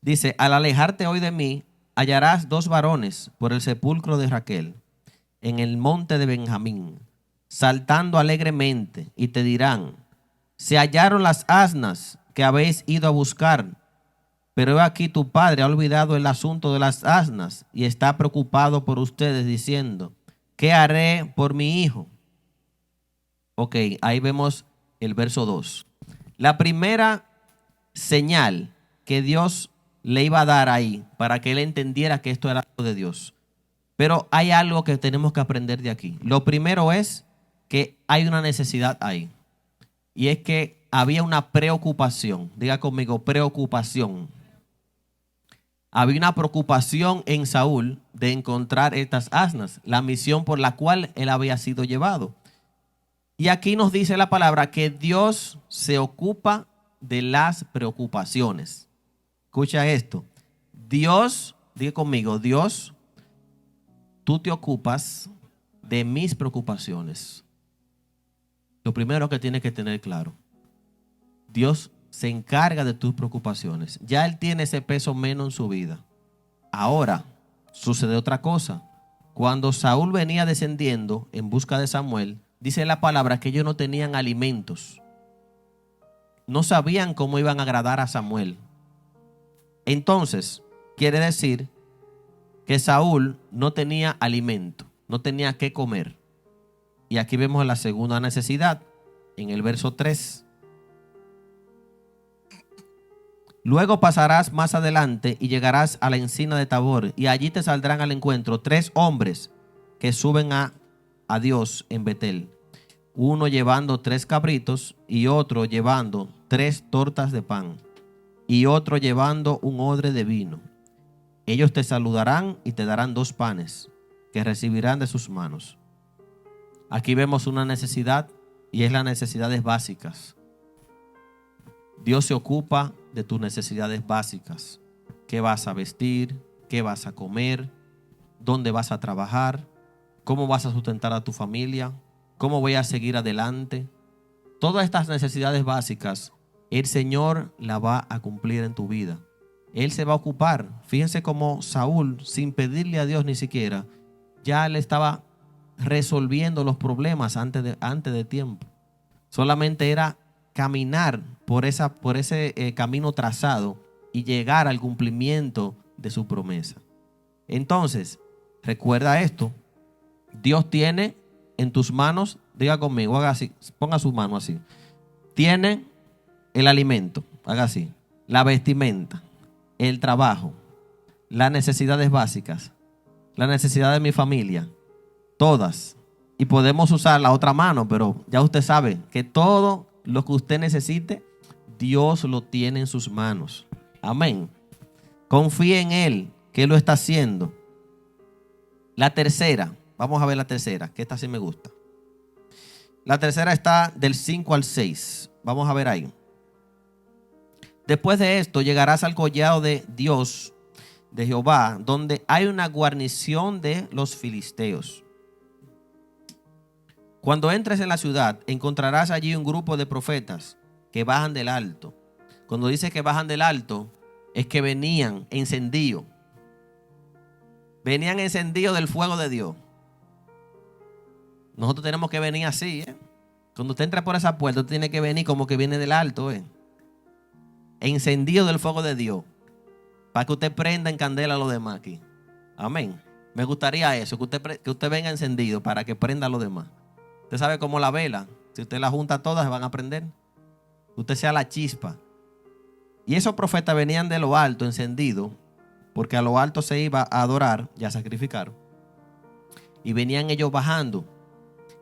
Dice, al alejarte hoy de mí, hallarás 2 varones por el sepulcro de Raquel, en el monte de Benjamín, saltando alegremente, y te dirán, se hallaron las asnas que habéis ido a buscar, pero he aquí tu padre ha olvidado el asunto de las asnas y está preocupado por ustedes, diciendo, ¿qué haré por mi hijo? Ok, ahí vemos el verso 2. La primera señal que Dios le iba a dar ahí para que él entendiera que esto era algo de Dios. Pero hay algo que tenemos que aprender de aquí. Lo primero es que hay una necesidad ahí. Y es que había una preocupación. Diga conmigo, preocupación. Había una preocupación en Saúl de encontrar estas asnas, la misión por la cual él había sido llevado. Y aquí nos dice la palabra que Dios se ocupa de las preocupaciones. Escucha esto. Dios, diga conmigo, Dios, tú te ocupas de mis preocupaciones. Lo primero que tienes que tener claro, Dios se encarga de tus preocupaciones. Ya Él tiene ese peso menos en su vida. Ahora, sucede otra cosa. Cuando Saúl venía descendiendo en busca de Samuel, dice la palabra que ellos no tenían alimentos. No sabían cómo iban a agradar a Samuel. Entonces, quiere decir que Saúl no tenía alimento, no tenía qué comer. Y aquí vemos la segunda necesidad, en el verso 3. Luego pasarás más adelante y llegarás a la encina de Tabor, y allí te saldrán al encuentro 3 hombres que suben a Dios en Betel. Uno llevando 3 cabritos y otro llevando 3 tortas de pan y otro llevando un odre de vino. Ellos te saludarán y te darán 2 panes que recibirán de sus manos. Aquí vemos una necesidad y es las necesidades básicas. Dios se ocupa de tus necesidades básicas. ¿Qué vas a vestir? ¿Qué vas a comer? ¿Dónde vas a trabajar? ¿Cómo vas a sustentar a tu familia? ¿Cómo voy a seguir adelante? Todas estas necesidades básicas, el Señor las va a cumplir en tu vida. Él se va a ocupar. Fíjense cómo Saúl, sin pedirle a Dios ni siquiera, ya le estaba resolviendo los problemas antes de tiempo. Solamente era caminar por ese camino trazado y llegar al cumplimiento de su promesa. Entonces, recuerda esto. Dios tiene en tus manos, diga conmigo, haga así, ponga su mano así. Tiene el alimento, haga así, la vestimenta, el trabajo, las necesidades básicas, la necesidad de mi familia, todas. Y podemos usar la otra mano, pero ya usted sabe que todo lo que usted necesite, Dios lo tiene en sus manos. Amén. Confíe en Él, que Él lo está haciendo. La tercera, vamos a ver la tercera, que esta sí me gusta. La tercera está del 5 al 6. Vamos a ver ahí. Después de esto llegarás al collado de Dios, de Jehová, donde hay una guarnición de los filisteos. Cuando entres en la ciudad, encontrarás allí un grupo de profetas que bajan del alto. Cuando dice que bajan del alto, es que venían encendidos. Venían encendidos del fuego de Dios. Nosotros tenemos que venir así, ¿eh? Cuando usted entra por esa puerta, usted tiene que venir como que viene del alto, ¿eh? Encendido del fuego de Dios. Para que usted prenda en candela a los demás aquí. Amén. Me gustaría eso, que usted venga encendido para que prenda a los demás. Usted sabe cómo la vela. Si usted la junta todas, se van a prender. Usted sea la chispa. Y esos profetas venían de lo alto, encendidos, porque a lo alto se iba a adorar y a sacrificar. Y venían ellos bajando.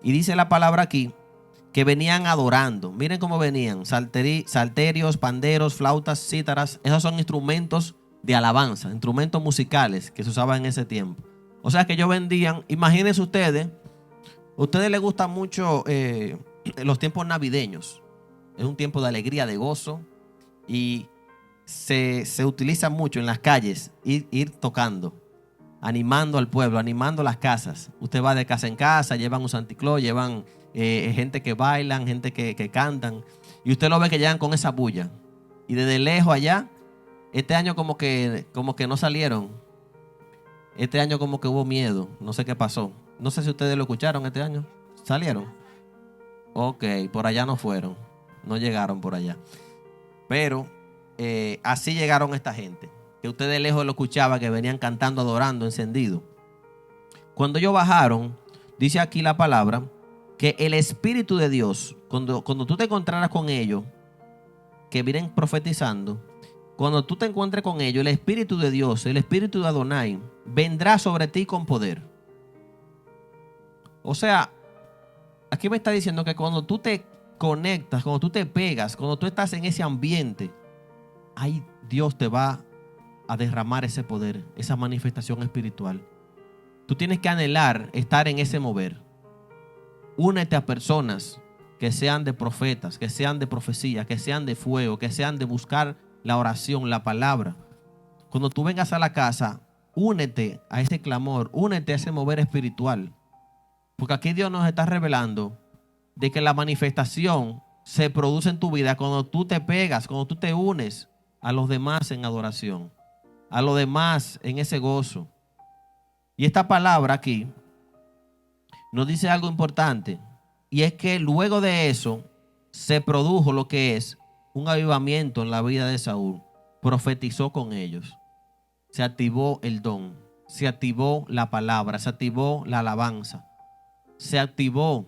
Y dice la palabra aquí que venían adorando. Miren cómo venían. Salterios, panderos, flautas, cítaras. Esos son instrumentos de alabanza, instrumentos musicales que se usaban en ese tiempo. O sea que ellos vendían. Imagínense ustedes les gusta mucho los tiempos navideños. Es un tiempo de alegría, de gozo, y se utiliza mucho en las calles ir tocando, animando al pueblo, animando las casas. Usted va de casa en casa, llevan un Santa Claus, llevan gente que bailan, gente que cantan, y usted lo ve que llegan con esa bulla. Y desde lejos allá, este año como que no salieron. Este año como que hubo miedo, no sé qué pasó. No sé si ustedes lo escucharon este año. ¿Salieron? Ok, por allá no fueron, no llegaron por allá. Pero así llegaron esta gente, que usted de lejos lo escuchaba, que venían cantando, adorando, encendido. Cuando ellos bajaron, dice aquí la palabra, que el Espíritu de Dios, cuando tú te encontraras con ellos, que vienen profetizando, cuando tú te encuentres con ellos, el Espíritu de Dios, el Espíritu de Adonai, vendrá sobre ti con poder. O sea, aquí me está diciendo que cuando tú te conectas, cuando tú te pegas, cuando tú estás en ese ambiente, ahí Dios te va a derramar ese poder, esa manifestación espiritual. Tú tienes que anhelar estar en ese mover. Únete a personas que sean de profetas, que sean de profecía, que sean de fuego, que sean de buscar la oración, la palabra. Cuando tú vengas a la casa, únete a ese clamor, únete a ese mover espiritual. Porque aquí Dios nos está revelando de que la manifestación se produce en tu vida cuando tú te pegas, cuando tú te unes a los demás en adoración, a los demás en ese gozo. Y esta palabra aquí nos dice algo importante, y es que luego de eso se produjo lo que es un avivamiento en la vida de Saúl. Profetizó con ellos, se activó el don, se activó la palabra, se activó la alabanza, se activó.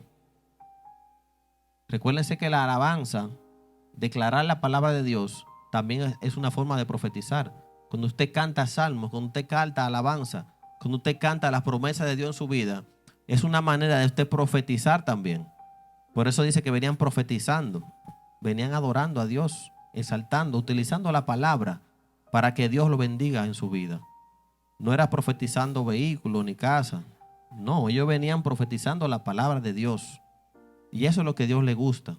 Recuérdense que la alabanza, declarar la palabra de Dios, también es una forma de profetizar. Cuando usted canta salmos, cuando usted canta alabanza, cuando usted canta las promesas de Dios en su vida, es una manera de usted profetizar también. Por eso dice que venían profetizando, venían adorando a Dios, exaltando, utilizando la palabra para que Dios lo bendiga en su vida. No era profetizando vehículos ni casa. No, ellos venían profetizando la palabra de Dios. Y eso es lo que a Dios le gusta.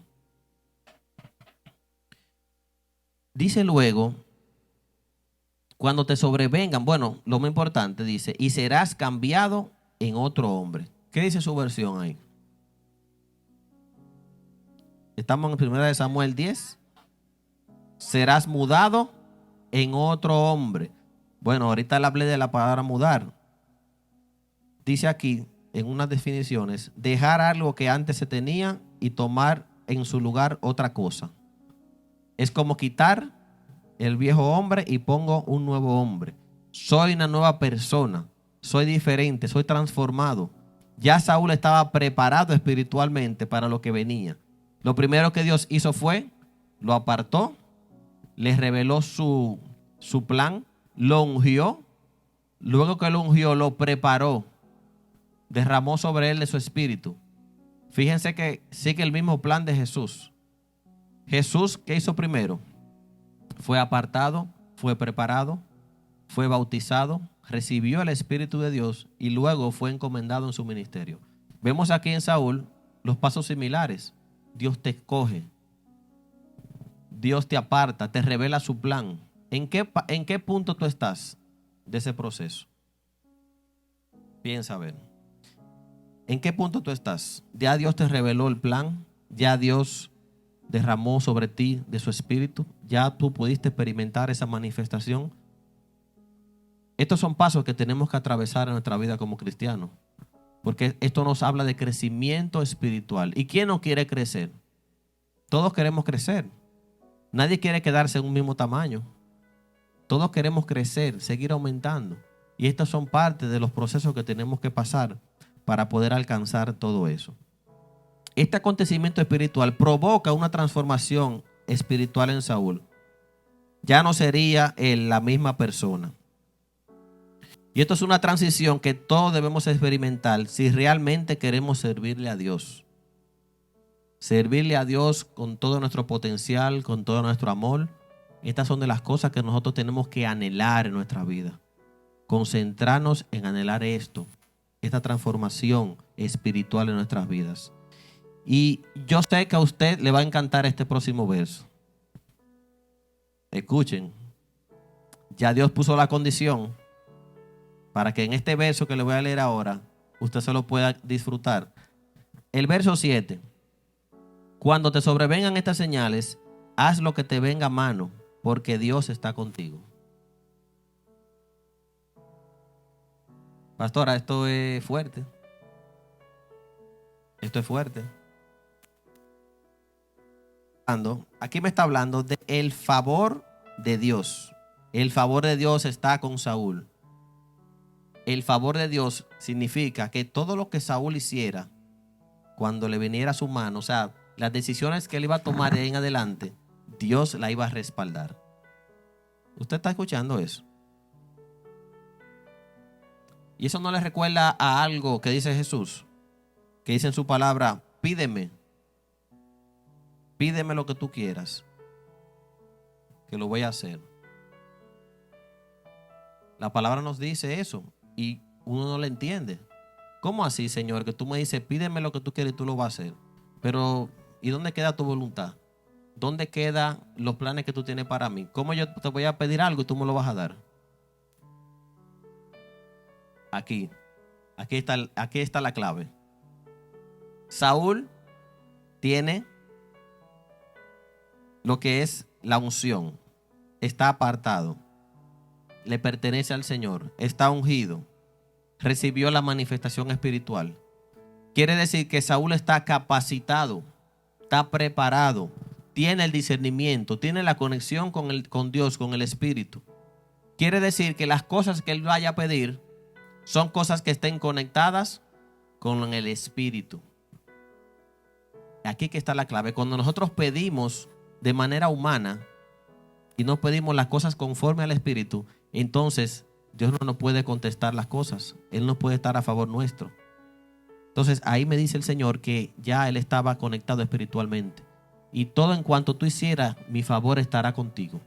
Dice luego, cuando te sobrevengan, bueno, lo más importante dice, y serás cambiado en otro hombre. ¿Qué dice su versión ahí? Estamos en 1 Samuel 10. Serás mudado en otro hombre. Bueno, ahorita le hablé de la palabra mudar. Dice aquí, en unas definiciones, dejar algo que antes se tenía y tomar en su lugar otra cosa. Es como quitar el viejo hombre y pongo un nuevo hombre. Soy una nueva persona. Soy diferente, soy transformado. Ya Saúl estaba preparado espiritualmente para lo que venía. Lo primero que Dios hizo fue, lo apartó, le reveló su plan, lo ungió. Luego que lo ungió, lo preparó, derramó sobre él de su espíritu. Fíjense que sigue el mismo plan de Jesús. Jesús, ¿qué hizo primero? Fue apartado, fue preparado, fue bautizado, recibió el Espíritu de Dios y luego fue encomendado en su ministerio. Vemos aquí en Saúl los pasos similares. Dios te escoge, Dios te aparta, te revela su plan. ¿En qué punto tú estás de ese proceso? Piensa a ver. ¿En qué punto tú estás? ¿Ya Dios te reveló el plan? ¿Ya Dios derramó sobre ti de su espíritu? ¿Ya tú pudiste experimentar esa manifestación? Estos son pasos que tenemos que atravesar en nuestra vida como cristianos, porque esto nos habla de crecimiento espiritual. ¿Y quién no quiere crecer? Todos queremos crecer. Nadie quiere quedarse en un mismo tamaño. Todos queremos crecer, seguir aumentando. Y estos son parte de los procesos que tenemos que pasar para poder alcanzar todo eso. Este acontecimiento espiritual provoca una transformación espiritual en Saúl. Ya no sería él la misma persona. Y esto es una transición que todos debemos experimentar si realmente queremos servirle a Dios. Servirle a Dios con todo nuestro potencial, con todo nuestro amor. Estas son de las cosas que nosotros tenemos que anhelar en nuestra vida. Concentrarnos en anhelar esto, esta transformación espiritual en nuestras vidas. Y yo sé que a usted le va a encantar este próximo verso. Escuchen, ya Dios puso la condición para que en este verso que le voy a leer ahora, usted se lo pueda disfrutar. El verso 7. Cuando te sobrevengan estas señales, haz lo que te venga a mano, porque Dios está contigo. Pastora, esto es fuerte. Esto es fuerte. Aquí me está hablando del favor de Dios. El favor de Dios está con Saúl. El favor de Dios significa que todo lo que Saúl hiciera cuando le viniera a su mano, o sea, las decisiones que él iba a tomar de en adelante, Dios la iba a respaldar. ¿Usted está escuchando eso? Y eso no le recuerda a algo que dice Jesús, que dice en su palabra: pídeme lo que tú quieras, que lo voy a hacer. La palabra nos dice eso y uno no le entiende. ¿Cómo así, Señor? Que tú me dices, pídeme lo que tú quieres y tú lo vas a hacer. Pero, ¿y dónde queda tu voluntad? ¿Dónde quedan los planes que tú tienes para mí? ¿Cómo yo te voy a pedir algo y tú me lo vas a dar? Aquí está la clave. Saúl tiene lo que es la unción. Está apartado. Le pertenece al Señor. Está ungido. Recibió la manifestación espiritual. Quiere decir que Saúl está capacitado, está preparado, tiene el discernimiento, tiene la conexión con Dios, con el Espíritu. Quiere decir que las cosas que él vaya a pedir son cosas que estén conectadas con el Espíritu. Aquí que está la clave. Cuando nosotros pedimos de manera humana y no pedimos las cosas conforme al Espíritu, entonces Dios no nos puede contestar las cosas. Él no puede estar a favor nuestro. Entonces ahí me dice el Señor que ya Él estaba conectado espiritualmente. Y todo en cuanto tú hicieras, mi favor estará contigo.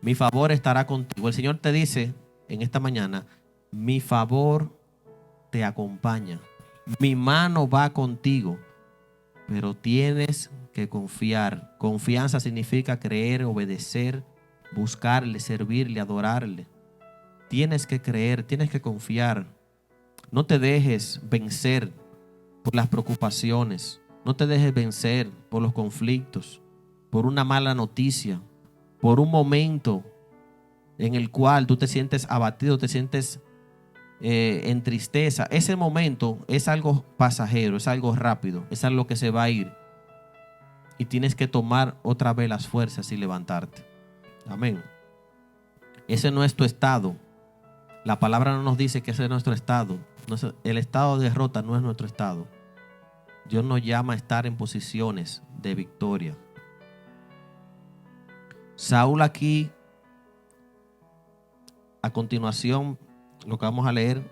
Mi favor estará contigo. El Señor te dice en esta mañana: mi favor te acompaña. Mi mano va contigo. Pero tienes que confiar. Confianza significa creer, obedecer, buscarle, servirle, adorarle. Tienes que creer, tienes que confiar. No te dejes vencer por las preocupaciones. No te dejes vencer por los conflictos, por una mala noticia, por un momento en el cual tú te sientes abatido, te sientes en tristeza. Ese momento es algo pasajero, es algo rápido, es algo que se va a ir. Y tienes que tomar otra vez las fuerzas y levantarte. Amén. Ese no es tu estado. La palabra no nos dice que ese es nuestro estado. El estado de derrota no es nuestro estado. Dios nos llama a estar en posiciones de victoria. Saúl aquí, a continuación, lo que vamos a leer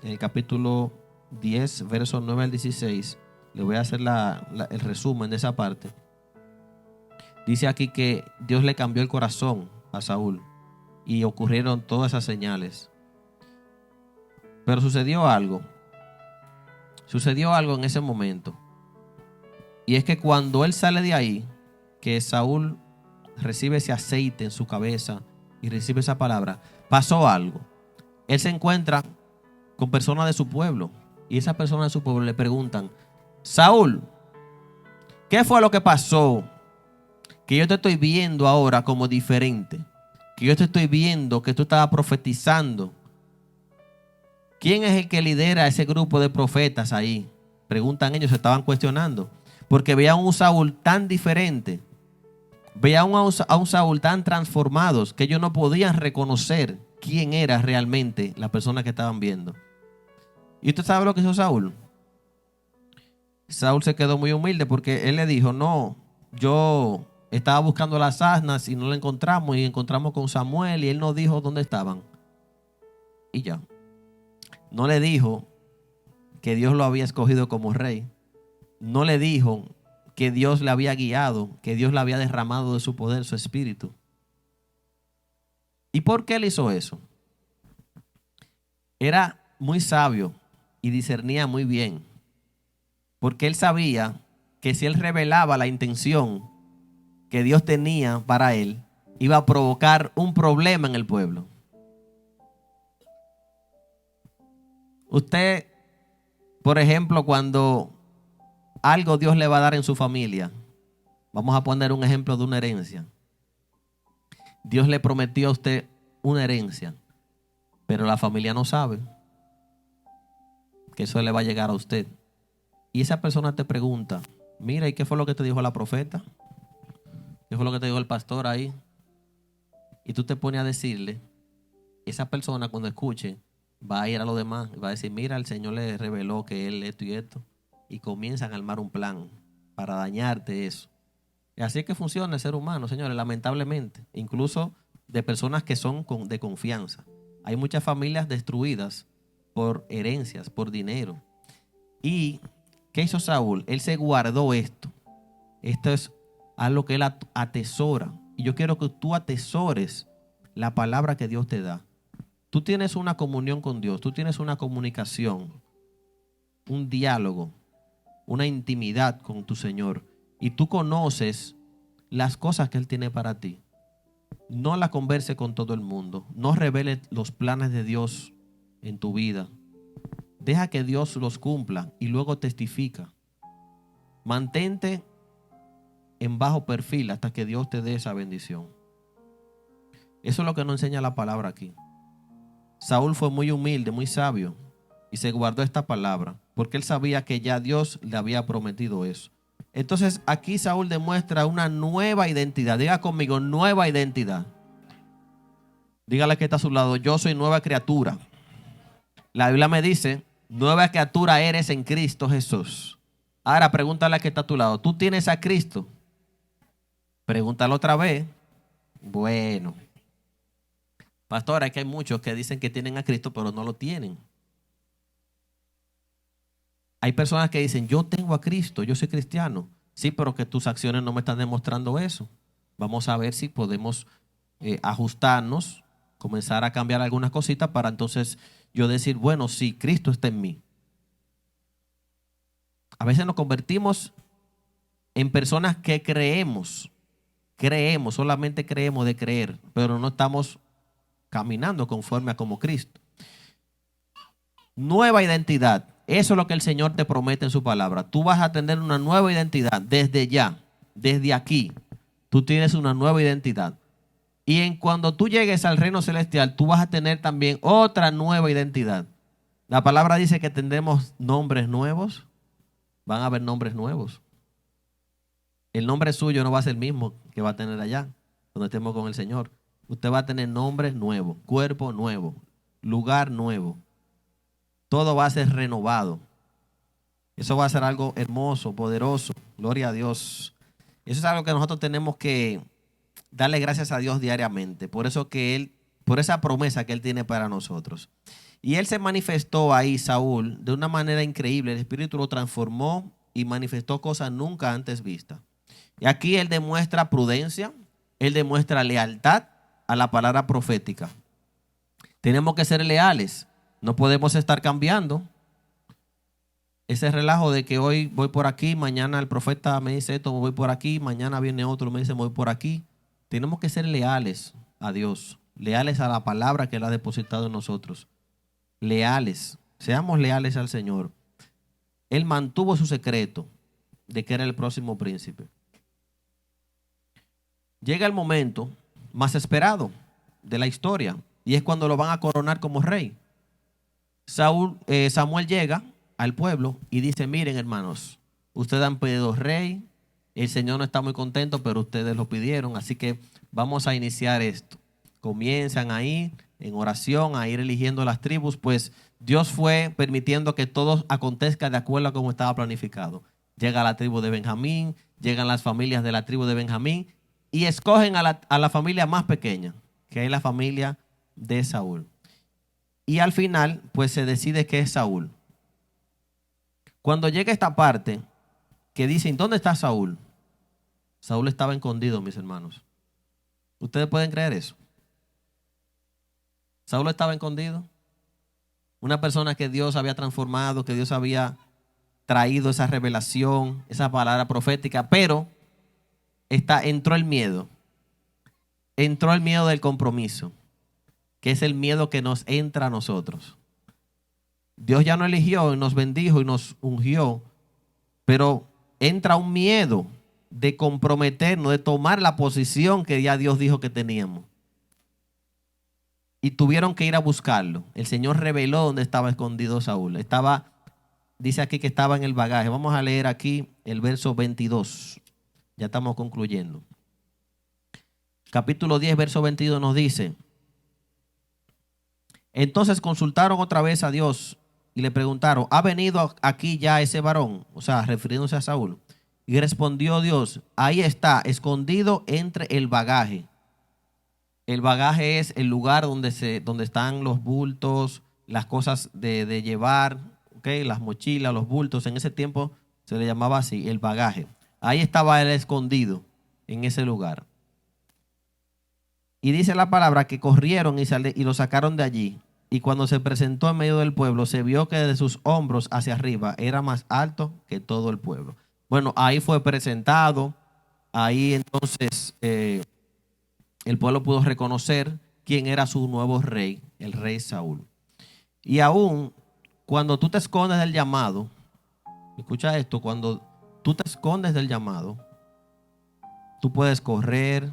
en el capítulo 10, versos 9 al 16, le voy a hacer el resumen de esa parte. Dice aquí que Dios le cambió el corazón a Saúl y ocurrieron todas esas señales. Pero sucedió algo en ese momento. Y es que cuando él sale de ahí, que Saúl recibe ese aceite en su cabeza y recibe esa palabra, pasó algo. Él se encuentra con personas de su pueblo y esas personas de su pueblo le preguntan: Saúl, ¿qué fue lo que pasó? Que yo te estoy viendo ahora como diferente. Que yo te estoy viendo que tú estabas profetizando. ¿Quién es el que lidera ese grupo de profetas ahí? Preguntan ellos, se estaban cuestionando. Porque veían un Saúl tan diferente. Veían a un Saúl tan transformado que ellos no podían reconocer quién era realmente la persona que estaban viendo. ¿Y usted sabe lo que hizo Saúl? Saúl se quedó muy humilde porque él le dijo: no, yo estaba buscando las asnas y no la encontramos, y encontramos con Samuel y él nos dijo dónde estaban. Y ya. No le dijo que Dios lo había escogido como rey. No le dijo que Dios le había guiado, que Dios le había derramado de su poder, su espíritu. ¿Y por qué él hizo eso? Era muy sabio y discernía muy bien, porque él sabía que si él revelaba la intención que Dios tenía para él, iba a provocar un problema en el pueblo. Usted, por ejemplo, cuando algo Dios le va a dar en su familia, vamos a poner un ejemplo de una herencia. Dios le prometió a usted una herencia, pero la familia no sabe que eso le va a llegar a usted. Y esa persona te pregunta, mira, ¿y qué fue lo que te dijo la profeta? ¿Qué fue lo que te dijo el pastor ahí? Y tú te pones a decirle, esa persona cuando escuche va a ir a los demás y va a decir, mira, el Señor le reveló que él esto y esto. Y comienzan a armar un plan para dañarte eso. Y así es que funciona el ser humano, señores, lamentablemente. Incluso de personas que son de confianza. Hay muchas familias destruidas por herencias, por dinero. ¿Y qué hizo Saúl? Él se guardó esto. Esto es algo que él atesora. Y yo quiero que tú atesores la palabra que Dios te da. Tú tienes una comunión con Dios, tú tienes una comunicación, un diálogo, una intimidad con tu Señor. Y tú conoces las cosas que Él tiene para ti. No la converse con todo el mundo. No revele los planes de Dios en tu vida. Deja que Dios los cumpla y luego testifica. Mantente en bajo perfil hasta que Dios te dé esa bendición. Eso es lo que nos enseña la palabra aquí. Saúl fue muy humilde, muy sabio y se guardó esta palabra porque él sabía que ya Dios le había prometido eso. Entonces aquí Saúl demuestra una nueva identidad. Diga conmigo, nueva identidad. Dígale que está a su lado, yo soy nueva criatura. La Biblia me dice, nueva criatura eres en Cristo Jesús. Ahora pregúntale a que está a tu lado, ¿tú tienes a Cristo? Pregúntalo otra vez. Bueno, pastor, es que hay muchos que dicen que tienen a Cristo, pero no lo tienen. Hay personas que dicen, yo tengo a Cristo, yo soy cristiano. Sí, pero que tus acciones no me están demostrando eso. Vamos a ver si podemos ajustarnos, comenzar a cambiar algunas cositas para entonces yo decir, bueno, sí, Cristo está en mí. A veces nos convertimos en personas que creemos, solamente creemos de creer, pero no estamos caminando conforme a como Cristo. Nueva identidad. Eso es lo que el Señor te promete en su palabra. Tú vas a tener una nueva identidad desde ya, desde aquí. Tú tienes una nueva identidad. Y cuando tú llegues al reino celestial, tú vas a tener también otra nueva identidad. La palabra dice que tendremos nombres nuevos. Van a haber nombres nuevos. El nombre suyo no va a ser el mismo que va a tener allá, cuando estemos con el Señor. Usted va a tener nombres nuevos, cuerpo nuevo, lugar nuevo. Todo va a ser renovado. Eso va a ser algo hermoso, poderoso. Gloria a Dios. Eso es algo que nosotros tenemos que darle gracias a Dios diariamente. Por eso por esa promesa que Él tiene para nosotros. Y Él se manifestó ahí, Saúl, de una manera increíble. El Espíritu lo transformó y manifestó cosas nunca antes vistas. Y aquí Él demuestra prudencia, Él demuestra lealtad a la palabra profética. Tenemos que ser leales. No podemos estar cambiando. Ese relajo de que hoy voy por aquí, mañana el profeta me dice esto, voy por aquí, mañana viene otro, me dice voy por aquí. Tenemos que ser leales a Dios, leales a la palabra que Él ha depositado en nosotros. Leales, seamos leales al Señor. Él mantuvo su secreto de que era el próximo príncipe. Llega el momento más esperado de la historia y es cuando lo van a coronar como rey. Samuel llega al pueblo y dice, miren hermanos, ustedes han pedido rey, el Señor no está muy contento, pero ustedes lo pidieron, así que vamos a iniciar esto. Comienzan ahí en oración a ir eligiendo las tribus, pues Dios fue permitiendo que todo acontezca de acuerdo a como estaba planificado. Llega la tribu de Benjamín, llegan las familias de la tribu de Benjamín y escogen a la familia más pequeña, que es la familia de Saúl. Y al final, pues se decide que es Saúl. Cuando llega esta parte, que dicen, ¿dónde está Saúl? Saúl estaba escondido, mis hermanos. ¿Ustedes pueden creer eso? Saúl estaba escondido. Una persona que Dios había transformado, que Dios había traído esa revelación, esa palabra profética, pero entró el miedo. Entró el miedo del compromiso, que es el miedo que nos entra a nosotros. Dios ya nos eligió y nos bendijo y nos ungió, pero entra un miedo de comprometernos, de tomar la posición que ya Dios dijo que teníamos. Y tuvieron que ir a buscarlo. El Señor reveló dónde estaba escondido Saúl. Dice aquí que estaba en el bagaje. Vamos a leer aquí el verso 22. Ya estamos concluyendo. Capítulo 10, verso 22 nos dice: entonces consultaron otra vez a Dios y le preguntaron: ¿ha venido aquí ya ese varón? O sea, refiriéndose a Saúl. Y respondió Dios: ahí está, escondido entre el bagaje. El bagaje es el lugar donde están los bultos, las cosas de llevar, ¿okay? Las mochilas, los bultos. En ese tiempo se le llamaba así, el bagaje. Ahí estaba él escondido, en ese lugar. Y dice la palabra que corrieron y lo sacaron de allí. Y cuando se presentó en medio del pueblo, se vio que de sus hombros hacia arriba era más alto que todo el pueblo. Bueno, ahí fue presentado. Ahí entonces el pueblo pudo reconocer quién era su nuevo rey, el rey Saúl. Y aún cuando tú te escondes del llamado, escucha esto, cuando tú te escondes del llamado, tú puedes correr,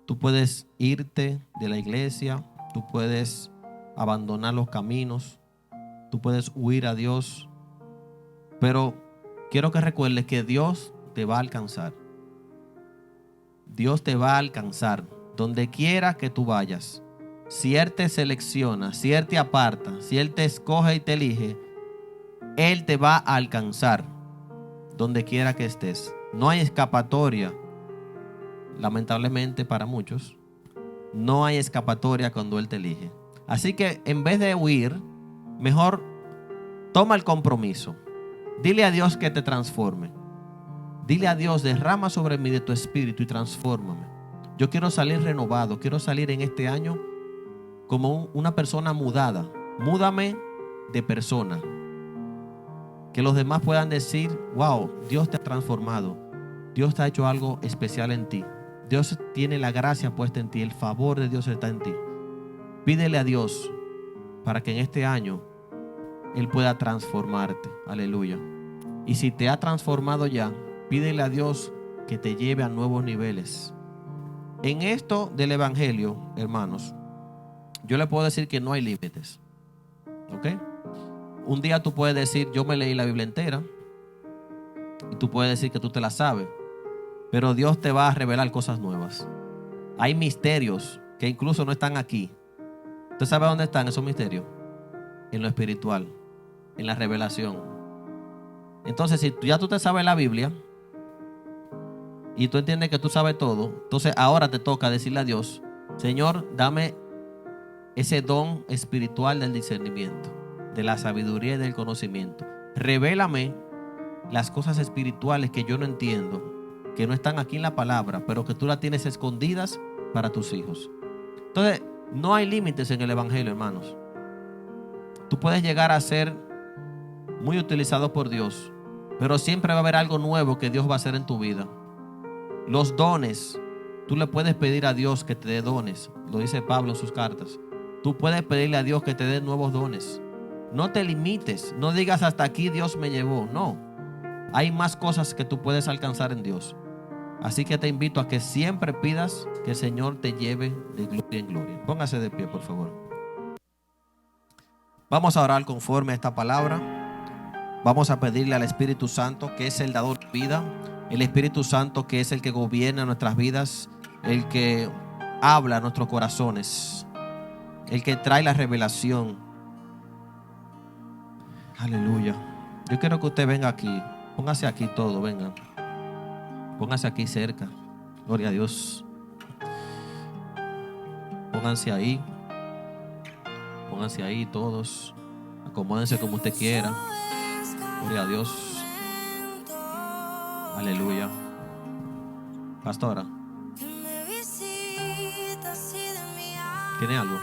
tú puedes irte de la iglesia, tú puedes abandonar los caminos, tú puedes huir a Dios, pero quiero que recuerdes que Dios te va a alcanzar. Dios te va a alcanzar donde quiera que tú vayas. Si Él te selecciona, si Él te aparta, si Él te escoge y te elige, Él te va a alcanzar donde quiera que estés. No hay escapatoria, lamentablemente para muchos. No hay escapatoria cuando Él te elige. Así que en vez de huir, mejor toma el compromiso. Dile a Dios que te transforme. Dile a Dios: derrama sobre mí de tu espíritu y transfórmame. Yo quiero salir renovado. Quiero salir en este año como una persona mudada. Múdame de persona. Que los demás puedan decir: wow, Dios te ha transformado. Dios te ha hecho algo especial en ti. Dios tiene la gracia puesta en ti. El favor de Dios está en ti. Pídele a Dios para que en este año Él pueda transformarte. Aleluya. Y si te ha transformado ya, pídele a Dios que te lleve a nuevos niveles. En esto del evangelio, hermanos, yo le puedo decir que no hay límites. ¿Ok? Un día tú puedes decir: yo me leí la Biblia entera. Y tú puedes decir que tú te la sabes. Pero Dios te va a revelar cosas nuevas. Hay misterios que incluso no están aquí. ¿Usted sabe dónde están esos misterios? En lo espiritual, en la revelación. Entonces, si ya tú te sabes la Biblia y tú entiendes que tú sabes todo, entonces ahora te toca decirle a Dios: Señor, dame ese don espiritual del discernimiento, de la sabiduría y del conocimiento. Revélame las cosas espirituales que yo no entiendo, que no están aquí en la palabra, pero que tú las tienes escondidas para tus hijos. Entonces, no hay límites en el evangelio, hermanos. Tú puedes llegar a ser muy utilizado por Dios, pero siempre va a haber algo nuevo que Dios va a hacer en tu vida. Los dones, tú le puedes pedir a Dios que te dé dones. Lo dice Pablo en sus cartas. Tú puedes pedirle a Dios que te dé nuevos dones. No te limites, no digas: hasta aquí Dios me llevó. No, hay más cosas que tú puedes alcanzar en Dios. Así que te invito a que siempre pidas que el Señor te lleve de gloria en gloria. Póngase de pie, por favor. Vamos a orar conforme a esta palabra. Vamos a pedirle al Espíritu Santo, que es el dador de vida, el Espíritu Santo, que es el que gobierna nuestras vidas, el que habla a nuestros corazones, el que trae la revelación. Aleluya. Yo quiero que usted venga aquí. Póngase aquí todo, venga. Póngase aquí cerca. Gloria a Dios. Pónganse ahí. Pónganse ahí todos. Acomódense como usted quiera. Gloria a Dios. Aleluya. Pastora, ¿tiene algo?